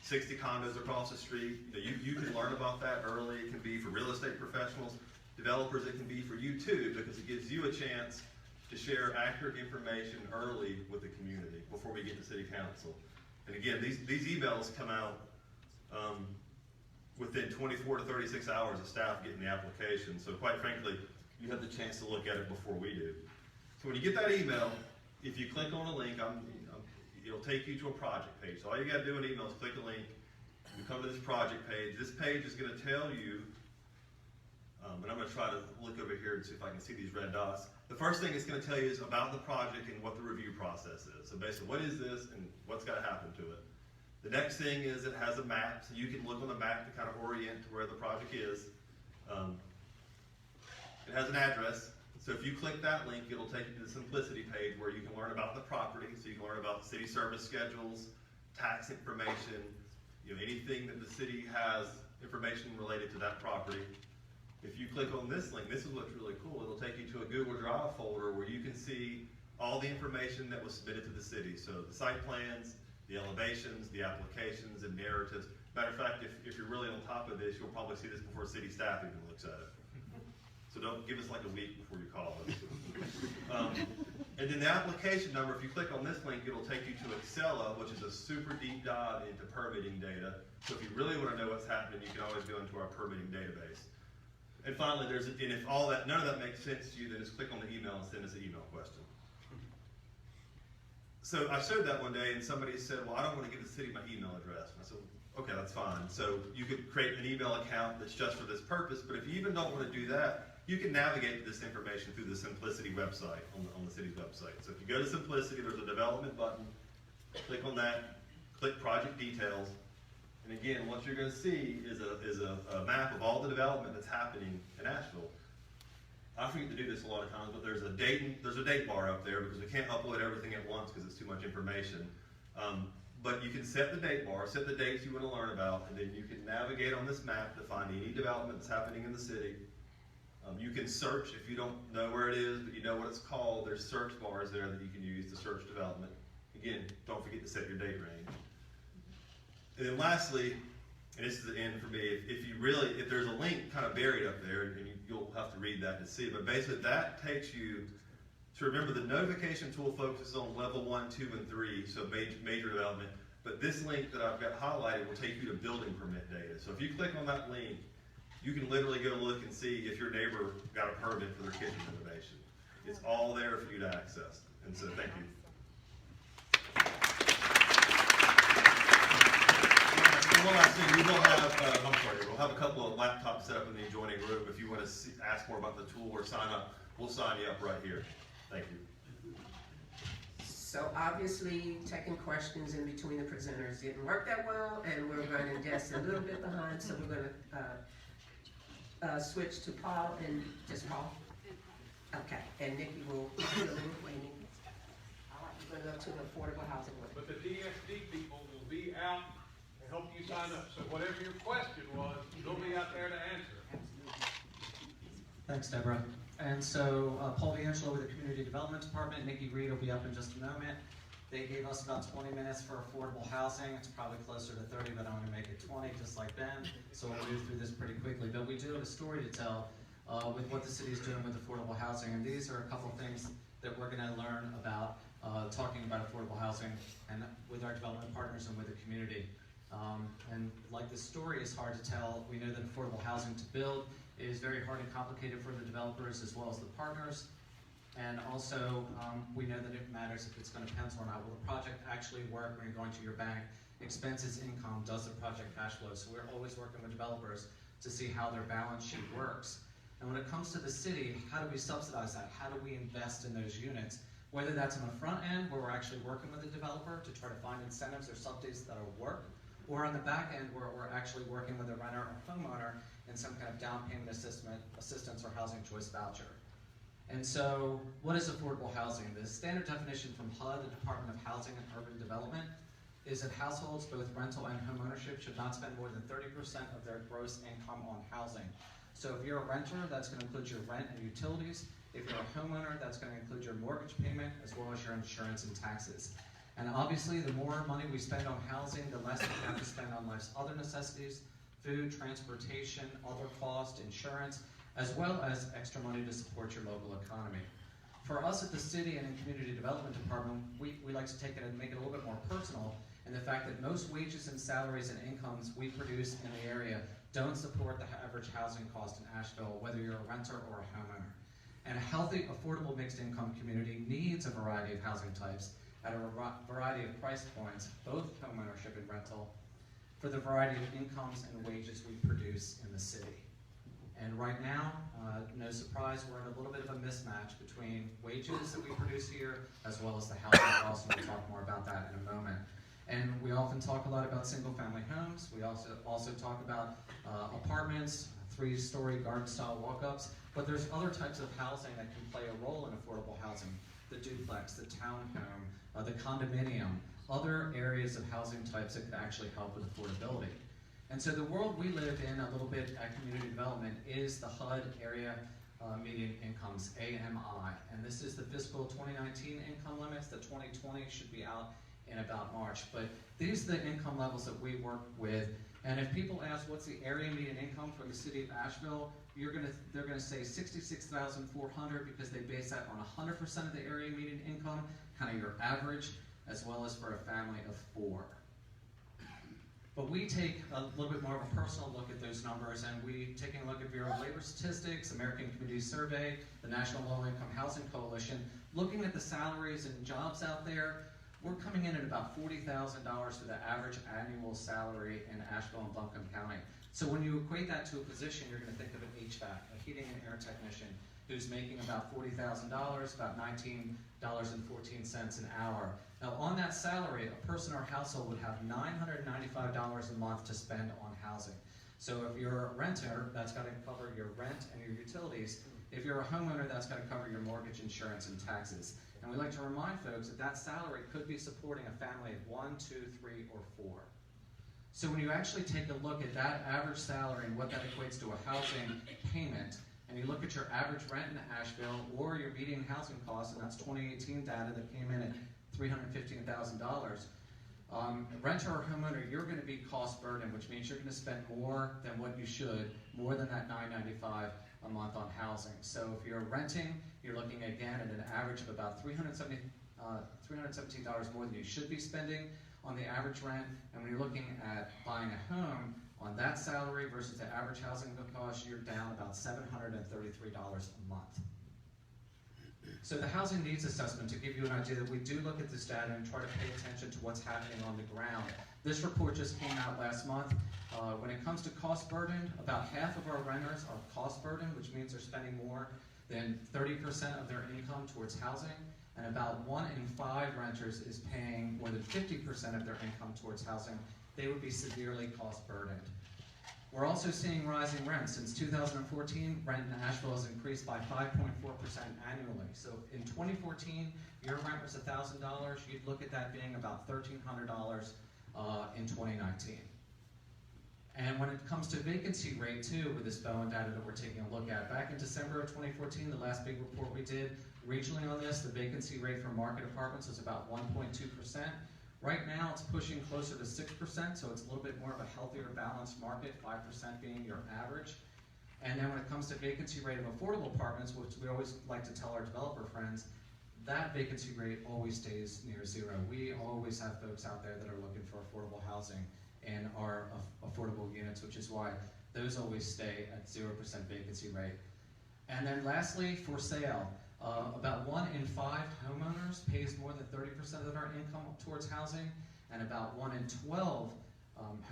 [SPEAKER 11] 60 condos across the street. You can learn about that early. It can be for real estate professionals, developers. It can be for you too, because it gives you a chance to share accurate information early with the community before we get to city council. And again, these emails come out within 24 to 36 hours of staff getting the application. So quite frankly, you have the chance to look at it before we do. So when you get that email, if you click on a link, it'll take you to a project page. So all you gotta do in email is click a link, you come to this project page. This page is gonna tell you, and I'm gonna try to look over here and see if I can see these red dots. The first thing it's gonna tell you is about the project and what the review process is. So basically, what is this and what's gotta happen to it. The next thing is it has a map, so you can look on the map to kind of orient to where the project is. It has an address, so if you click that link, it'll take you to the Simplicity page where you can learn about the property, so you can learn about city service schedules, tax information, anything that the city has information related to that property. If you click on this link, this is what's really cool, it'll take you to a Google Drive folder where you can see all the information that was submitted to the city. So the site plans, the elevations, the applications, and narratives. Matter of fact, if you're really on top of this, you'll probably see this before city staff even looks at it. So don't give us like a week before you call us. And then the application number, if you click on this link, it'll take you to Excella, which is a super deep dive into permitting data. So if you really want to know what's happening, you can always go into our permitting database. And finally, and if none of that makes sense to you, then just click on the email and send us an email question. So I showed that one day and somebody said, well, I don't want to give the city my email address. And I said, okay, that's fine. So you could create an email account that's just for this purpose, but if you even don't want to do that, you can navigate this information through the Simplicity website on the city's website. So if you go to Simplicity, there's a development button, click on that, click project details, and again, what you're going to see is a map of all the development that's happening in Asheville. I forget to do this a lot of times, but there's a date bar up there because we can't upload everything at once because it's too much information. But you can set the date bar, set the dates you want to learn about, and then you can navigate on this map to find any development that's happening in the city. You can search if you don't know where it is, but you know what it's called. There's search bars there that you can use to search development. Again, don't forget to set your date range. And then lastly, and this is the end for me, if there's a link kind of buried up there, and you'll have to read that to see it, but basically that takes you to remember the notification tool focuses on level 1, 2, and 3, so major development, but this link that I've got highlighted will take you to building permit data. So if you click on that link, you can literally go look and see if your neighbor got a permit for their kitchen renovation. It's all there for you to access. And so thank you. One last thing, we'll have a couple of laptops set up in the adjoining room. If you want to ask more about the tool or sign up, we'll sign you up right here. Thank you.
[SPEAKER 2] So obviously, taking questions in between the presenters didn't work that well, and we're running just a little bit behind, so we're gonna switch to Paul and just Paul. Okay, and Nikki will do a little waiting. All right, we're gonna go to the affordable housing one.
[SPEAKER 1] But the DSD people will be out to help you sign up. So whatever your question was, they'll be out there to answer.
[SPEAKER 12] Thanks, Deborah. And so Paul D'Angelo with the Community Development Department, Nikki Reed will be up in just a moment. They gave us about 20 minutes for affordable housing. It's probably closer to 30, but I'm going to make it 20, just like Ben. So we'll move through this pretty quickly. But we do have a story to tell with what the city is doing with affordable housing. And these are a couple things that we're going to learn about talking about affordable housing and with our development partners and with the community. And like the story is hard to tell, we know that affordable housing to build is very hard and complicated for the developers as well as the partners. And also, we know that it matters if it's going to pencil or not. Will the project actually work when you're going to your bank? Expenses, income, does the project cash flow? So we're always working with developers to see how their balance sheet works. And when it comes to the city, how do we subsidize that? How do we invest in those units? Whether that's on the front end, where we're actually working with the developer to try to find incentives or subsidies that'll work, or on the back end, where we're actually working with a renter or homeowner in some kind of down payment assistance or housing choice voucher. And so, what is affordable housing? The standard definition from HUD, the Department of Housing and Urban Development, is that households, both rental and home ownership, should not spend more than 30% of their gross income on housing. So if you're a renter, that's going to include your rent and utilities. If you're a homeowner, that's going to include your mortgage payment as well as your insurance and taxes. And obviously, the more money we spend on housing, the less we have to spend on life's other necessities, food, transportation, other costs, insurance, as well as extra money to support your local economy. For us at the city and in community development department, we like to take it and make it a little bit more personal in the fact that most wages and salaries and incomes we produce in the area don't support the average housing cost in Asheville, whether you're a renter or a homeowner. And a healthy, affordable mixed income community needs a variety of housing types at a variety of price points, both homeownership and rental, for the variety of incomes and wages we produce in the city. And right now, no surprise, we're in a little bit of a mismatch between wages that we produce here as well as the housing costs, and we'll talk more about that in a moment. And we often talk a lot about single-family homes. We also talk about apartments, 3-story garden-style walk-ups, but there's other types of housing that can play a role in affordable housing. The duplex, the townhome, the condominium, other areas of housing types that could actually help with affordability. And so the world we live in a little bit at community development is the HUD area median incomes, AMI. And this is the fiscal 2019 income limits. The 2020 should be out in about March. But these are the income levels that we work with. And if people ask what's the area median income for the city of Asheville, they're gonna say $66,400 because they base that on 100% of the area median income, kind of your average, as well as for a family of 4. But we take a little bit more of a personal look at those numbers, and we taking a look at Bureau of Labor Statistics, American Community Survey, the National Low Income Housing Coalition, looking at the salaries and jobs out there. We're coming in at about $40,000 for the average annual salary in Asheville and Buncombe County. So when you equate that to a position, you're going to think of an HVAC, a heating and air technician, who's making about $40,000, about $19.14 an hour. Now on that salary, a person or household would have $995 a month to spend on housing. So if you're a renter, that's got to cover your rent and your utilities. If you're a homeowner, that's got to cover your mortgage, insurance, and taxes. And we like to remind folks that that salary could be supporting a family of 1, 2, 3, or 4. So when you actually take a look at that average salary and what that equates to a housing payment, and you look at your average rent in Asheville or your median housing cost, and that's 2018 data that came in at $315,000, renter or homeowner, you're going to be cost burdened, which means you're going to spend more than what you should, more than that $995 a month on housing. So if you're renting, you're looking again at an average of about $317 more than you should be spending on the average rent. And when you're looking at buying a home on that salary versus the average housing cost, you're down about $733 a month. So the housing needs assessment, to give you an idea, that we do look at this data and try to pay attention to what's happening on the ground. This report just came out last month. When it comes to cost burden, about half of our renters are cost burdened, which means they're spending more than 30% of their income towards housing, and about 1 in 5 renters is paying more than 50% of their income towards housing. They would be severely cost burdened. We're also seeing rising rents. Since 2014, rent in Asheville has increased by 5.4% annually. So in 2014, your rent was $1,000. You'd look at that being about $1,300 in 2019. And when it comes to vacancy rate too, with this Bowen data that we're taking a look at, back in December of 2014, the last big report we did regionally on this, the vacancy rate for market apartments was about 1.2%. Right now, it's pushing closer to 6%, so it's a little bit more of a healthier, balanced market, 5% being your average. And then when it comes to vacancy rate of affordable apartments, which we always like to tell our developer friends, that vacancy rate always stays near 0. We always have folks out there that are looking for affordable housing in our affordable units, which is why those always stay at 0% vacancy rate. And then lastly, for sale. About 1 in 5 homeowners pays more than 30% of their income towards housing, and about 1 in 12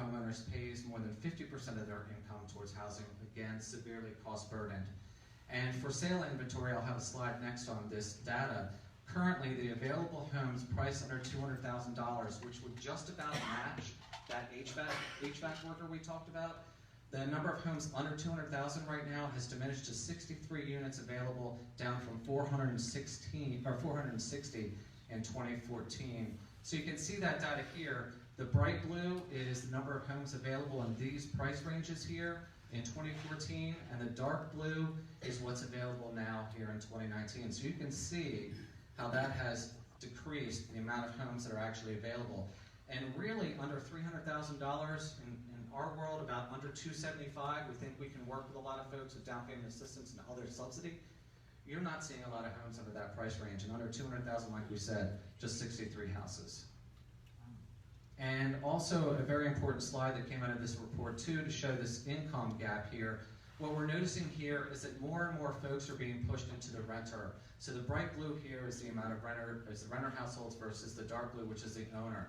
[SPEAKER 12] homeowners pays more than 50% of their income towards housing, again, severely cost burdened. And for sale inventory, I'll have a slide next on this data. Currently, the available homes priced under $200,000, which would just about match that HVAC worker we talked about. The number of homes under $200,000 right now has diminished to 63 units available, down from 460 in 2014. So you can see that data here. The bright blue is the number of homes available in these price ranges here in 2014, and the dark blue is what's available now here in 2019. So you can see how that has decreased the amount of homes that are actually available. And really, under $300,000 in our world, about under $275,000, we think we can work with a lot of folks with down payment assistance and other subsidy. You're not seeing a lot of homes under that price range, and under $200,000, like we said, just 63 houses. And also a very important slide that came out of this report too, to show this income gap here. What we're noticing here is that more and more folks are being pushed into the renter. So the bright blue here is the amount of renter households versus the dark blue, which is the owner.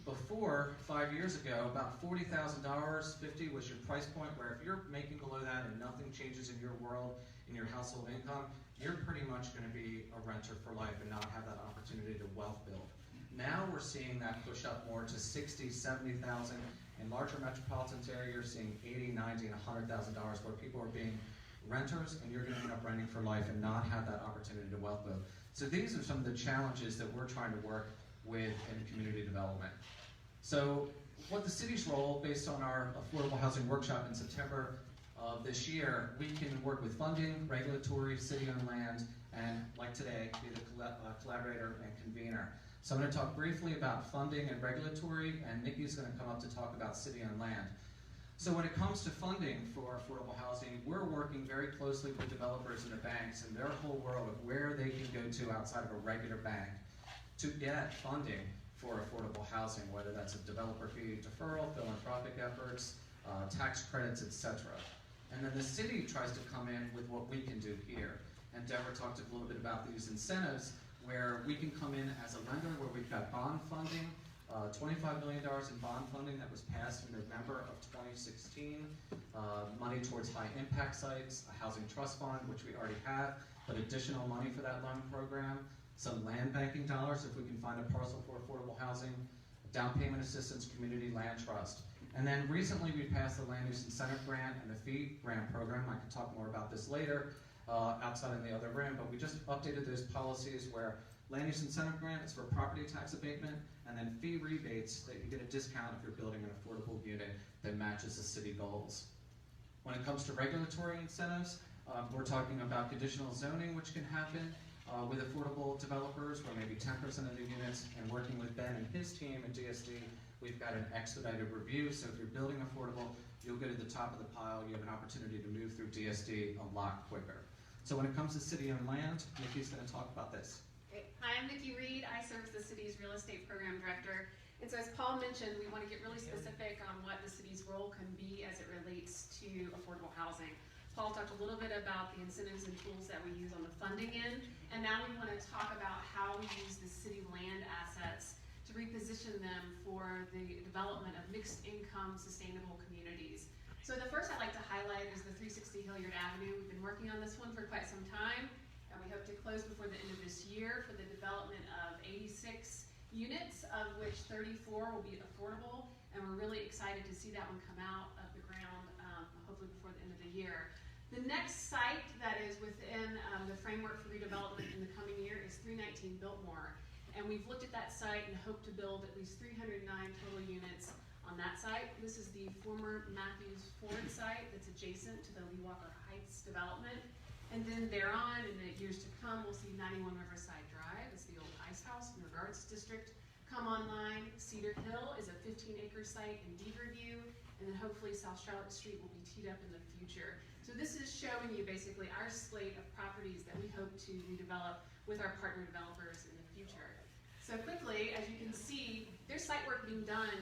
[SPEAKER 12] Before, 5 years ago, about $40,000, $50,000 was your price point, where if you're making below that and nothing changes in your world, in your household income, you're pretty much going to be a renter for life and not have that opportunity to wealth build. Now we're seeing that push up more to $60,000, $70,000. In larger metropolitan areas, you're seeing $80,000, $90,000, and $100,000, where people are being renters, and you're going to end up renting for life and not have that opportunity to wealth build. So these are some of the challenges that we're trying to work with in community development. So what the city's role, based on our affordable housing workshop in September of this year, we can work with funding, regulatory, city-owned land, and like today, be the collaborator and convener. So I'm going to talk briefly about funding and regulatory, and Nikki's going to come up to talk about city-owned land. So when it comes to funding for affordable housing, we're working very closely with developers and the banks and their whole world of where they can go to outside of a regular bank to get funding for affordable housing, whether that's a developer fee deferral, philanthropic efforts, tax credits, etc. And then the city tries to come in with what we can do here. And Deborah talked a little bit about these incentives, where we can come in as a lender, where we've got bond funding, $25 million in bond funding that was passed in November of 2016, money towards high impact sites, a housing trust fund, which we already have, but additional money for that loan program, some land banking dollars if we can find a parcel for affordable housing, down payment assistance, community land trust. And then recently we passed the land use incentive grant and the fee grant program. I can talk more about this later outside in the other room, but we just updated those policies where land use incentive grant is for property tax abatement, and then fee rebates that you get a discount if you're building an affordable unit that matches the city goals. When it comes to regulatory incentives, we're talking about conditional zoning, which can happen with affordable developers, where maybe 10% of the units, and working with Ben and his team at DSD, we've got an expedited review. So if you're building affordable, you'll go to the top of the pile. You have an opportunity to move through DSD a lot quicker. So when it comes to city-owned land, Nikki's going to talk about this.
[SPEAKER 6] Great. Hi, I'm Nikki Reed. I serve as the city's real estate program director. And so as Paul mentioned, we want to get really specific on what the city's role can be as it relates to affordable housing. Paul talked a little bit about the incentives and tools that we use on the funding end, and now we want to talk about how we use the city land assets to reposition them for the development of mixed income, sustainable communities. So the first I'd like to highlight is the 360 Hilliard Avenue. We've been working on this one for quite some time, and we hope to close before the end of this year for the development of 86 units, of which 34 will be affordable, and we're really excited to see that one come out of the ground, hopefully before the end of the year. The next site that is within the framework for redevelopment in the coming year is 319 Biltmore, and we've looked at that site and hope to build at least 309 total units on that site. This is the former Matthews Ford site that's adjacent to the Lee Walker Heights development. And then thereon, in the years to come, we'll see 91 Riverside Drive, it's the old ice house in the Arts District, come online. Cedar Hill is a 15-acre site in Beaverview, and then hopefully South Charlotte Street will be teed up in the future. So this is showing you basically our slate of properties that we hope to redevelop with our partner developers in the future. So quickly, as you can see, there's site work being done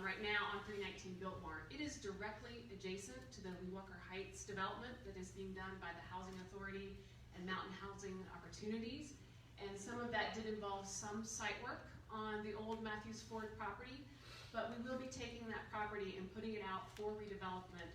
[SPEAKER 6] right now on 319 Biltmore. It is directly adjacent to the Lee Walker Heights development that is being done by the Housing Authority and Mountain Housing Opportunities. And some of that did involve some site work on the old Matthews Ford property, but we will be taking that property and putting it out for redevelopment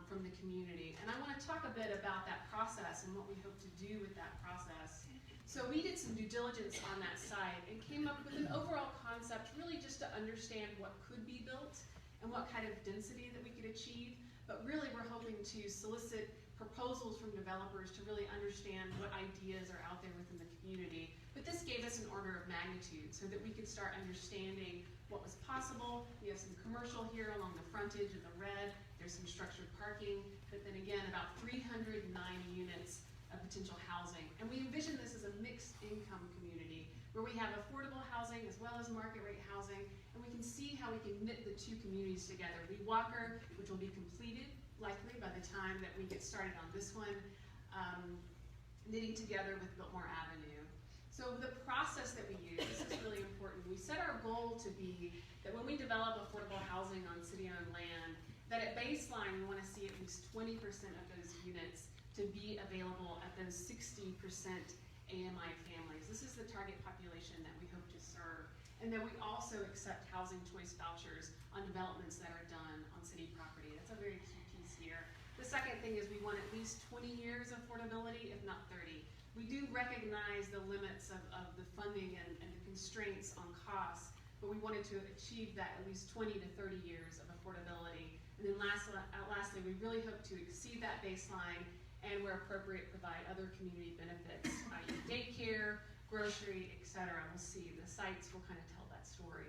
[SPEAKER 6] from the community. And I want to talk a bit about that process and what we hope to do with that process. So we did some due diligence on that site and came up with an overall concept, really just to understand what could be built and what kind of density that we could achieve. But really we're hoping to solicit proposals from developers to really understand what ideas are out there within the community. But this gave us an order of magnitude so that we could start understanding what was possible. We have some commercial here along the frontage in the red. There's some structured parking, but then again, about 309 units of potential housing. And we envision this as a mixed income community where we have affordable housing as well as market rate housing, and we can see how we can knit the two communities together. Lee Walker, which will be completed likely by the time that we get started on this one, knitting together with Biltmore Avenue. So the process that we use, this is really important. We set our goal to be that when we develop affordable housing on city-owned land, that at baseline we want to see at least 20% of those units to be available at those 60% AMI families. This is the target population that we hope to serve. And then we also accept housing choice vouchers on developments that are done on city property. That's a very key piece here. The second thing is we want at least 20 years affordability, if not 30. We do recognize the limits of the funding and the constraints on costs, but we wanted to achieve that at least 20 to 30 years of affordability. And then lastly, we really hope to exceed that baseline and where appropriate provide other community benefits, i.e. daycare, grocery, etc. We'll see. The sites will kind of tell that story.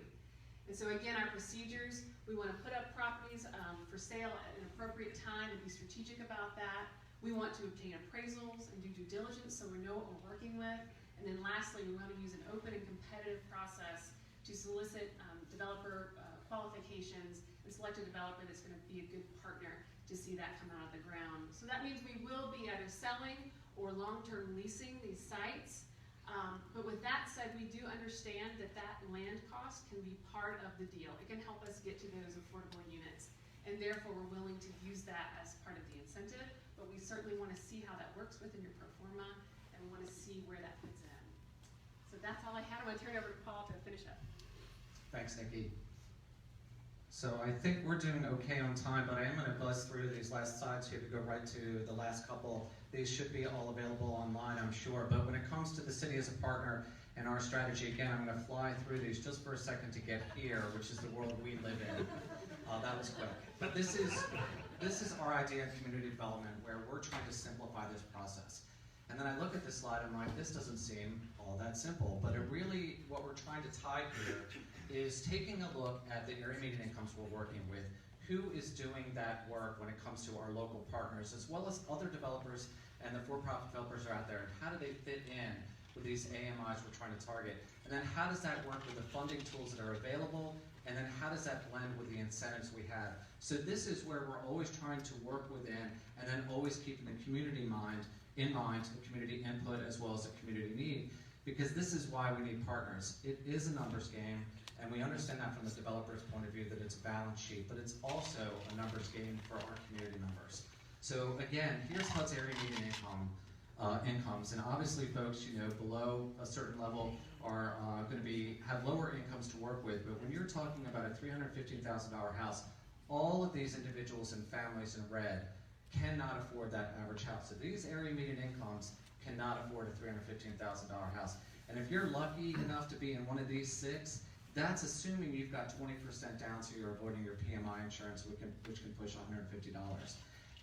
[SPEAKER 6] And so again, our procedures, we want to put up properties for sale at an appropriate time and be strategic about that. We want to obtain appraisals and do due diligence so we know what we're working with. And then lastly, we want to use an open and competitive process to solicit developer qualifications and select a developer that's going to be a good partner to see that come out of the ground. So that means we will be either selling or long-term leasing these sites. But with that said, we do understand that that land cost can be part of the deal. It can help us get to those affordable units. And therefore, we're willing to use that as part of the incentive. But we certainly want to see how that works within your pro forma, and we want to see where that fits in. So that's all I had. I'm going to turn it over to Paul to finish up.
[SPEAKER 12] Thanks, Nikki. So I think we're doing okay on time, but I am going to buzz through these last slides here to go right to the last couple. These should be all available online, I'm sure. But when it comes to the city as a partner and our strategy, again, I'm going to fly through these just for a second to get here, which is the world we live in. That was quick. But this is our idea of community development, where we're trying to simplify this process. And then I look at this slide and I'm like, this doesn't seem all that simple. But it really, what we're trying to tie here is taking a look at the area median incomes we're working with, who is doing that work when it comes to our local partners, as well as other developers and the for-profit developers are out there, and how do they fit in with these AMIs we're trying to target? And then how does that work with the funding tools that are available? And then how does that blend with the incentives we have? So this is where we're always trying to work within, and then always keeping the community in mind, the community input as well as the community need, because this is why we need partners. It is a numbers game, and we understand that from the developer's point of view, that it's a balance sheet, but it's also a numbers game for our community members. So again, here's HUD's area median incomes, and obviously folks, below a certain level are going to have lower incomes to work with, but when you're talking about a $315,000 house, all of these individuals and families in red cannot afford that average house. So these area median incomes cannot afford a $315,000 house. And if you're lucky enough to be in one of these six, that's assuming you've got 20% down, so you're avoiding your PMI insurance, which can push $150.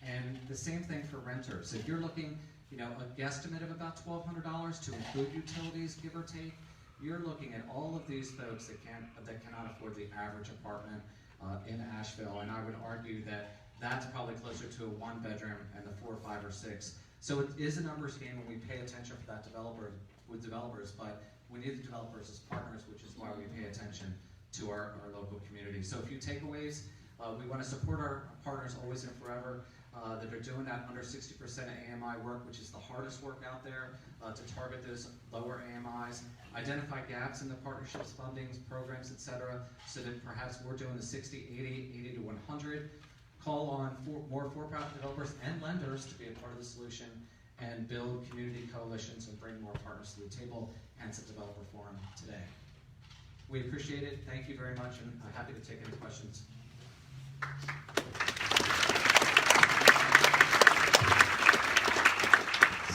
[SPEAKER 12] And the same thing for renters. If you're looking, a guesstimate of about $1,200 to include utilities, give or take, you're looking at all of these folks that cannot afford the average apartment in Asheville. And I would argue that that's probably closer to a one-bedroom and the 4, 5, or 6. So it is a numbers game when we pay attention for that with developers, but we need the developers as partners, which is why we pay attention to our local community. So a few takeaways. We want to support our partners always and forever that are doing that under 60% of AMI work, which is the hardest work out there, to target those lower AMIs, identify gaps in the partnerships, fundings, programs, etc., so that perhaps we're doing the 60, 80 to 100, call on more for-profit developers and lenders to be a part of the solution, and build community coalitions and bring more partners to the table, hence the developer forum today. We appreciate it. Thank you very much, and I'm happy to take any questions.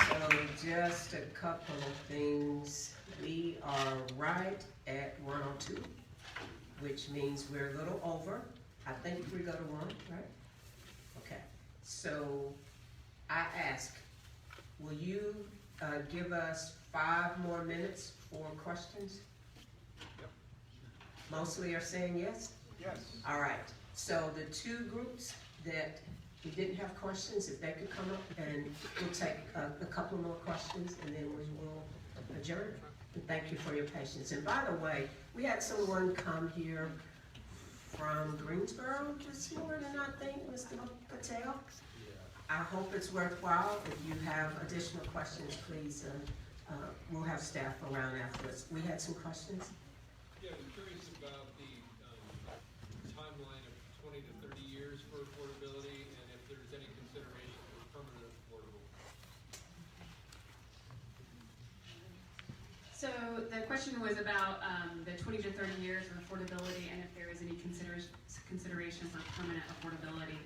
[SPEAKER 2] So just a couple of things. We are right at 102, which means we're a little over. I think we go to 1, right? Okay. So I ask, will you give us 5 more minutes for questions?
[SPEAKER 13] Yep.
[SPEAKER 2] Mostly are saying yes?
[SPEAKER 13] Yes.
[SPEAKER 2] All right. So the 2 groups that we didn't have questions, if they could come up, and we'll take a couple more questions, and then we will adjourn. And thank you for your patience. And by the way, we had someone come here from Greensboro this morning, I think, Mr. Patel. I hope it's worthwhile. If you have additional questions, please, we'll have staff around afterwards. We had some questions?
[SPEAKER 1] Yeah, I'm curious about the timeline of 20 to 30 years for affordability, and if there's any consideration for permanent affordable.
[SPEAKER 6] So the question was about the 20 to 30 years of affordability and if there is any consideration for permanent affordability.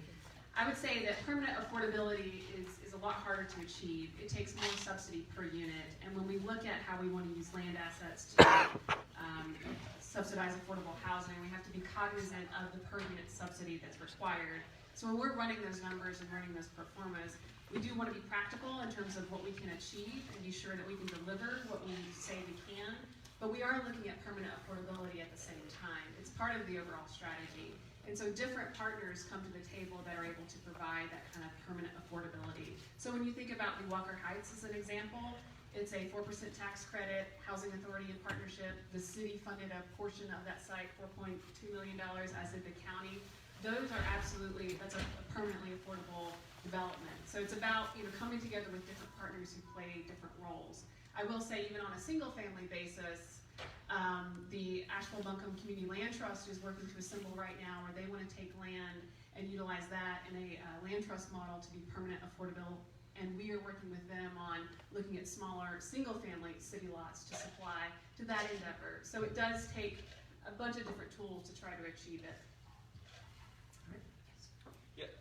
[SPEAKER 6] I would say that permanent affordability is a lot harder to achieve. It takes more subsidy per unit, and when we look at how we want to use land assets to subsidize affordable housing, we have to be cognizant of the per unit subsidy that's required. So when we're running those numbers and running those pro formas, we do want to be practical in terms of what we can achieve and be sure that we can deliver what we say we can, but we are looking at permanent affordability at the same time. It's part of the overall strategy. And so different partners come to the table that are able to provide that kind of permanent affordability. So when you think about New Walker Heights as an example, it's a 4% tax credit, housing authority in partnership. The city funded a portion of that site, $4.2 million, as did the county. Those are absolutely, that's a permanently affordable development. So it's about coming together with different partners who play different roles. I will say, even on a single family basis, the Asheville Buncombe Community Land Trust is working to assemble right now where they want to take land and utilize that in a land trust model to be permanent affordable. And we are working with them on looking at smaller single family city lots to supply to that endeavor. So it does take a bunch of different tools to try to achieve it.
[SPEAKER 13] Yeah,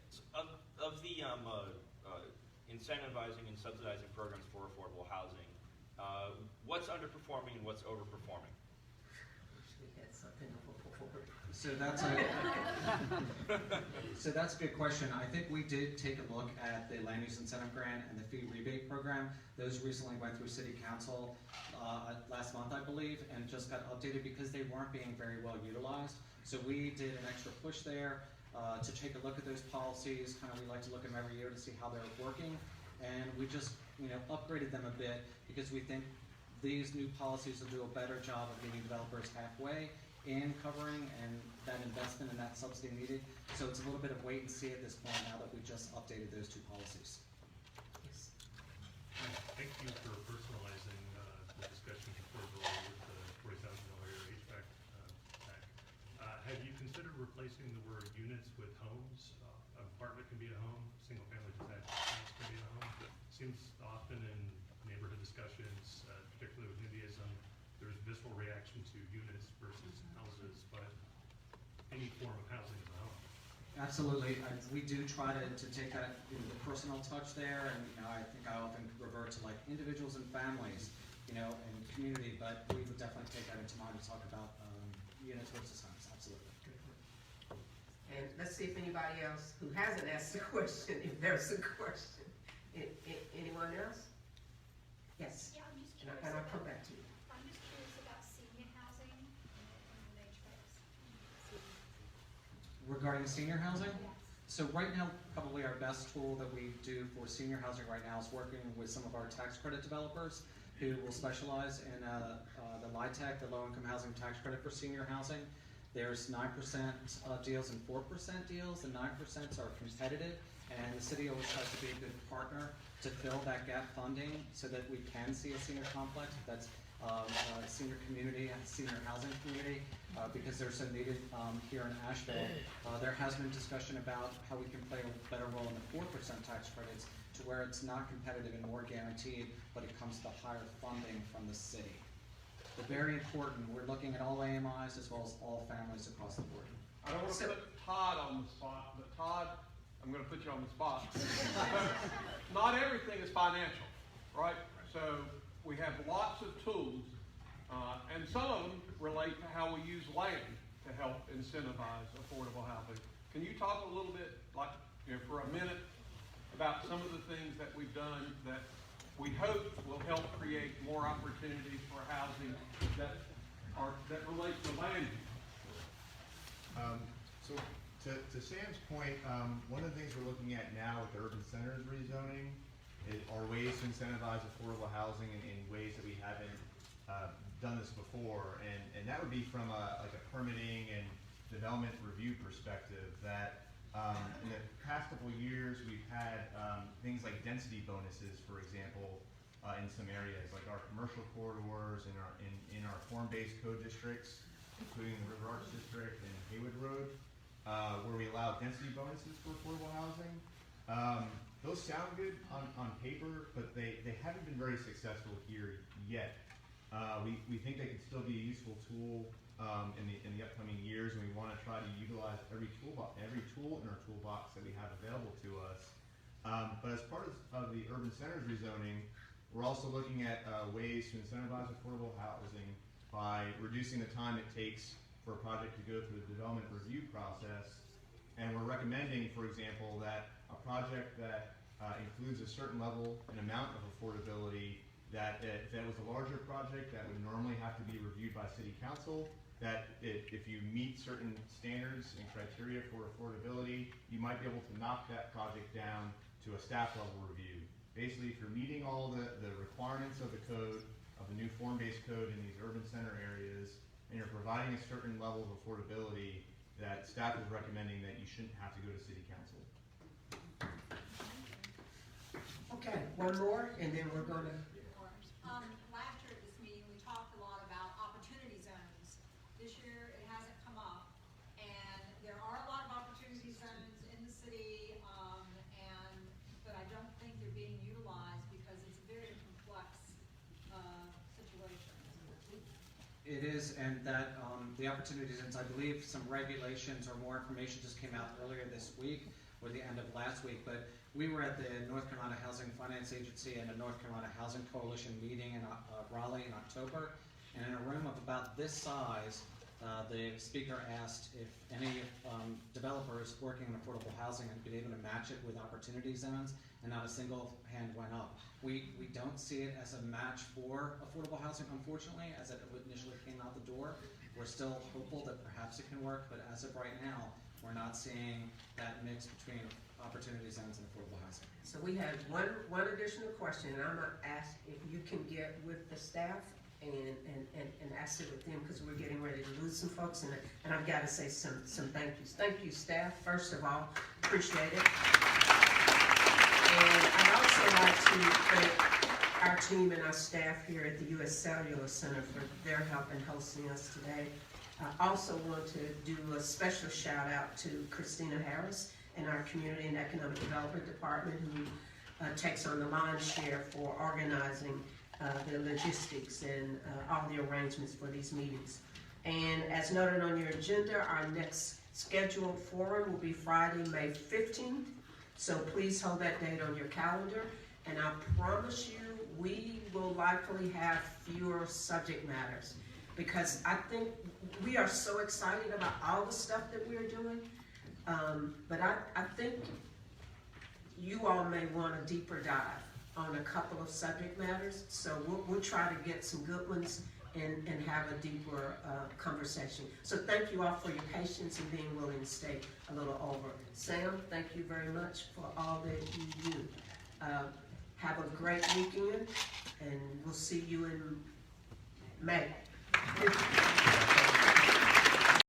[SPEAKER 13] of the incentivizing and subsidizing programs for affordable housing, what's underperforming and what's overperforming?
[SPEAKER 12] So that's a good question. I think we did take a look at the land use incentive grant and the fee rebate program. Those recently went through city council last month, I believe, and just got updated because they weren't being very well utilized. So we did an extra push there to take a look at those policies. We like to look at them every year to see how they're working, and we just upgraded them a bit because we think these new policies will do a better job of meeting developers halfway in covering and that investment and that subsidy needed. So it's a little bit of wait and see at this point now that we just updated those two policies.
[SPEAKER 2] Yes.
[SPEAKER 4] Thank you for personalizing the discussion of affordability with the $40,000 HVAC pack. Have you considered replacing the word units with homes? Apartment can be a home, single family detached house can be a home. Seems often in neighborhood discussions, particularly with NIMBYism, there's visceral reaction to units versus houses, but any form of housing is a home.
[SPEAKER 12] Absolutely. We do try to take that the personal touch there, and I think I often revert to individuals and families, and community, but we would definitely take that into mind to talk about units versus homes. Absolutely.
[SPEAKER 2] And let's see if anybody else who hasn't asked a question, if there's a question. Anyone else? Yes.
[SPEAKER 14] Yeah, I'm just
[SPEAKER 2] And
[SPEAKER 14] curious.
[SPEAKER 2] I'll come back to you.
[SPEAKER 14] I'm just curious about senior housing and the HVACs.
[SPEAKER 12] Regarding senior housing?
[SPEAKER 14] Yes.
[SPEAKER 12] So right now, probably our best tool that we do for senior housing right now is working with some of our tax credit developers who will specialize in the LIHTC, the low-income housing tax credit for senior housing. There's 9% deals and 4% deals. The 9% are competitive, and the city always tries to be a good partner to fill that gap funding so that we can see a senior complex that's a senior community and senior housing community because they're so needed here in Asheville. There has been discussion about how we can play a better role in the 4% tax credits to where it's not competitive and more guaranteed, but it comes to higher funding from the city. But very important, we're looking at all AMIs as well as all families across the board.
[SPEAKER 1] I don't want to put Todd on the spot, but Todd, I'm going to put you on the spot. Not everything is financial, right? So we have lots of tools, and some of them relate to how we use land to help incentivize affordable housing. Can you talk a little bit, for a minute, about some of the things that we've done that we hope will help create more opportunities for housing that relate to land use?
[SPEAKER 9] So to Sam's point, one of the things we're looking at now with the urban centers rezoning are ways to incentivize affordable housing in ways that we haven't done this before, and that would be from a permitting and development review perspective. That in the past couple of years we've had things like density bonuses, for example, in some areas like our commercial corridors and in our form-based code districts, including the River Arch District and Haywood Road, where we allow density bonuses for affordable housing. Those sound good on paper, but they haven't been very successful here yet. We think they could still be a useful tool in the upcoming years, and we want to try to utilize every tool in our toolbox that we have available to us. But as part of the urban centers rezoning, we're also looking at ways to incentivize affordable housing by reducing the time it takes for a project to go through the development review process. And we're recommending, for example, that a project that includes a certain level and amount of affordability, that if that was a larger project that would normally have to be reviewed by city council, that if you meet certain standards and criteria for affordability, you might be able to knock that project down to a staff level review. Basically, if you're meeting all the requirements of the code, of the new form-based code in these urban center areas, and you're providing a certain level of affordability, that staff is recommending that you shouldn't have to go to city council.
[SPEAKER 2] Okay, one more, and then we're gonna,
[SPEAKER 14] Last year at this meeting, we talked a lot about opportunity zones. This year, it hasn't come up, and there are a lot of opportunity zones in the city, but I don't think they're being utilized because it's a very complex, situation.
[SPEAKER 12] It is, and that the opportunities, and I believe some regulations or more information just came out earlier this week or the end of last week, but we were at the North Carolina Housing Finance Agency and the North Carolina Housing Coalition meeting in Raleigh in October, and in a room of about this size, the speaker asked if any developers working in affordable housing had been able to match it with opportunity zones, and not a single hand went up. We don't see it as a match for affordable housing, unfortunately, as it initially came out the door. We're still hopeful that perhaps it can work, but as of right now, we're not seeing that mix between opportunity zones and affordable housing.
[SPEAKER 2] so we have one additional question, and I'm gonna ask if you can get with the staff and ask it with them, because we're getting ready to lose some folks, and I've got to say some thank yous. Thank you, staff, first of all, appreciate it. And I'd also like to thank our team and our staff here at the U.S. Cellular Center for their help in hosting us today. I also want to do a special shout out to Christina Harris in our Community and Economic Development Department, who takes on the lion's share for organizing the logistics and all the arrangements for these meetings. And as noted on your agenda, our next scheduled forum will be Friday, May 15th. So please hold that date on your calendar. And I promise you, we will likely have fewer subject matters, because I think we are so excited about all the stuff that we're doing. But I think you all may want a deeper dive on a couple of subject matters. So we'll try to get some good ones and have a deeper conversation. So thank you all for your patience and being willing to stay a little over. Sam, thank you very much for all that you do. Have a great weekend, and we'll see you in May.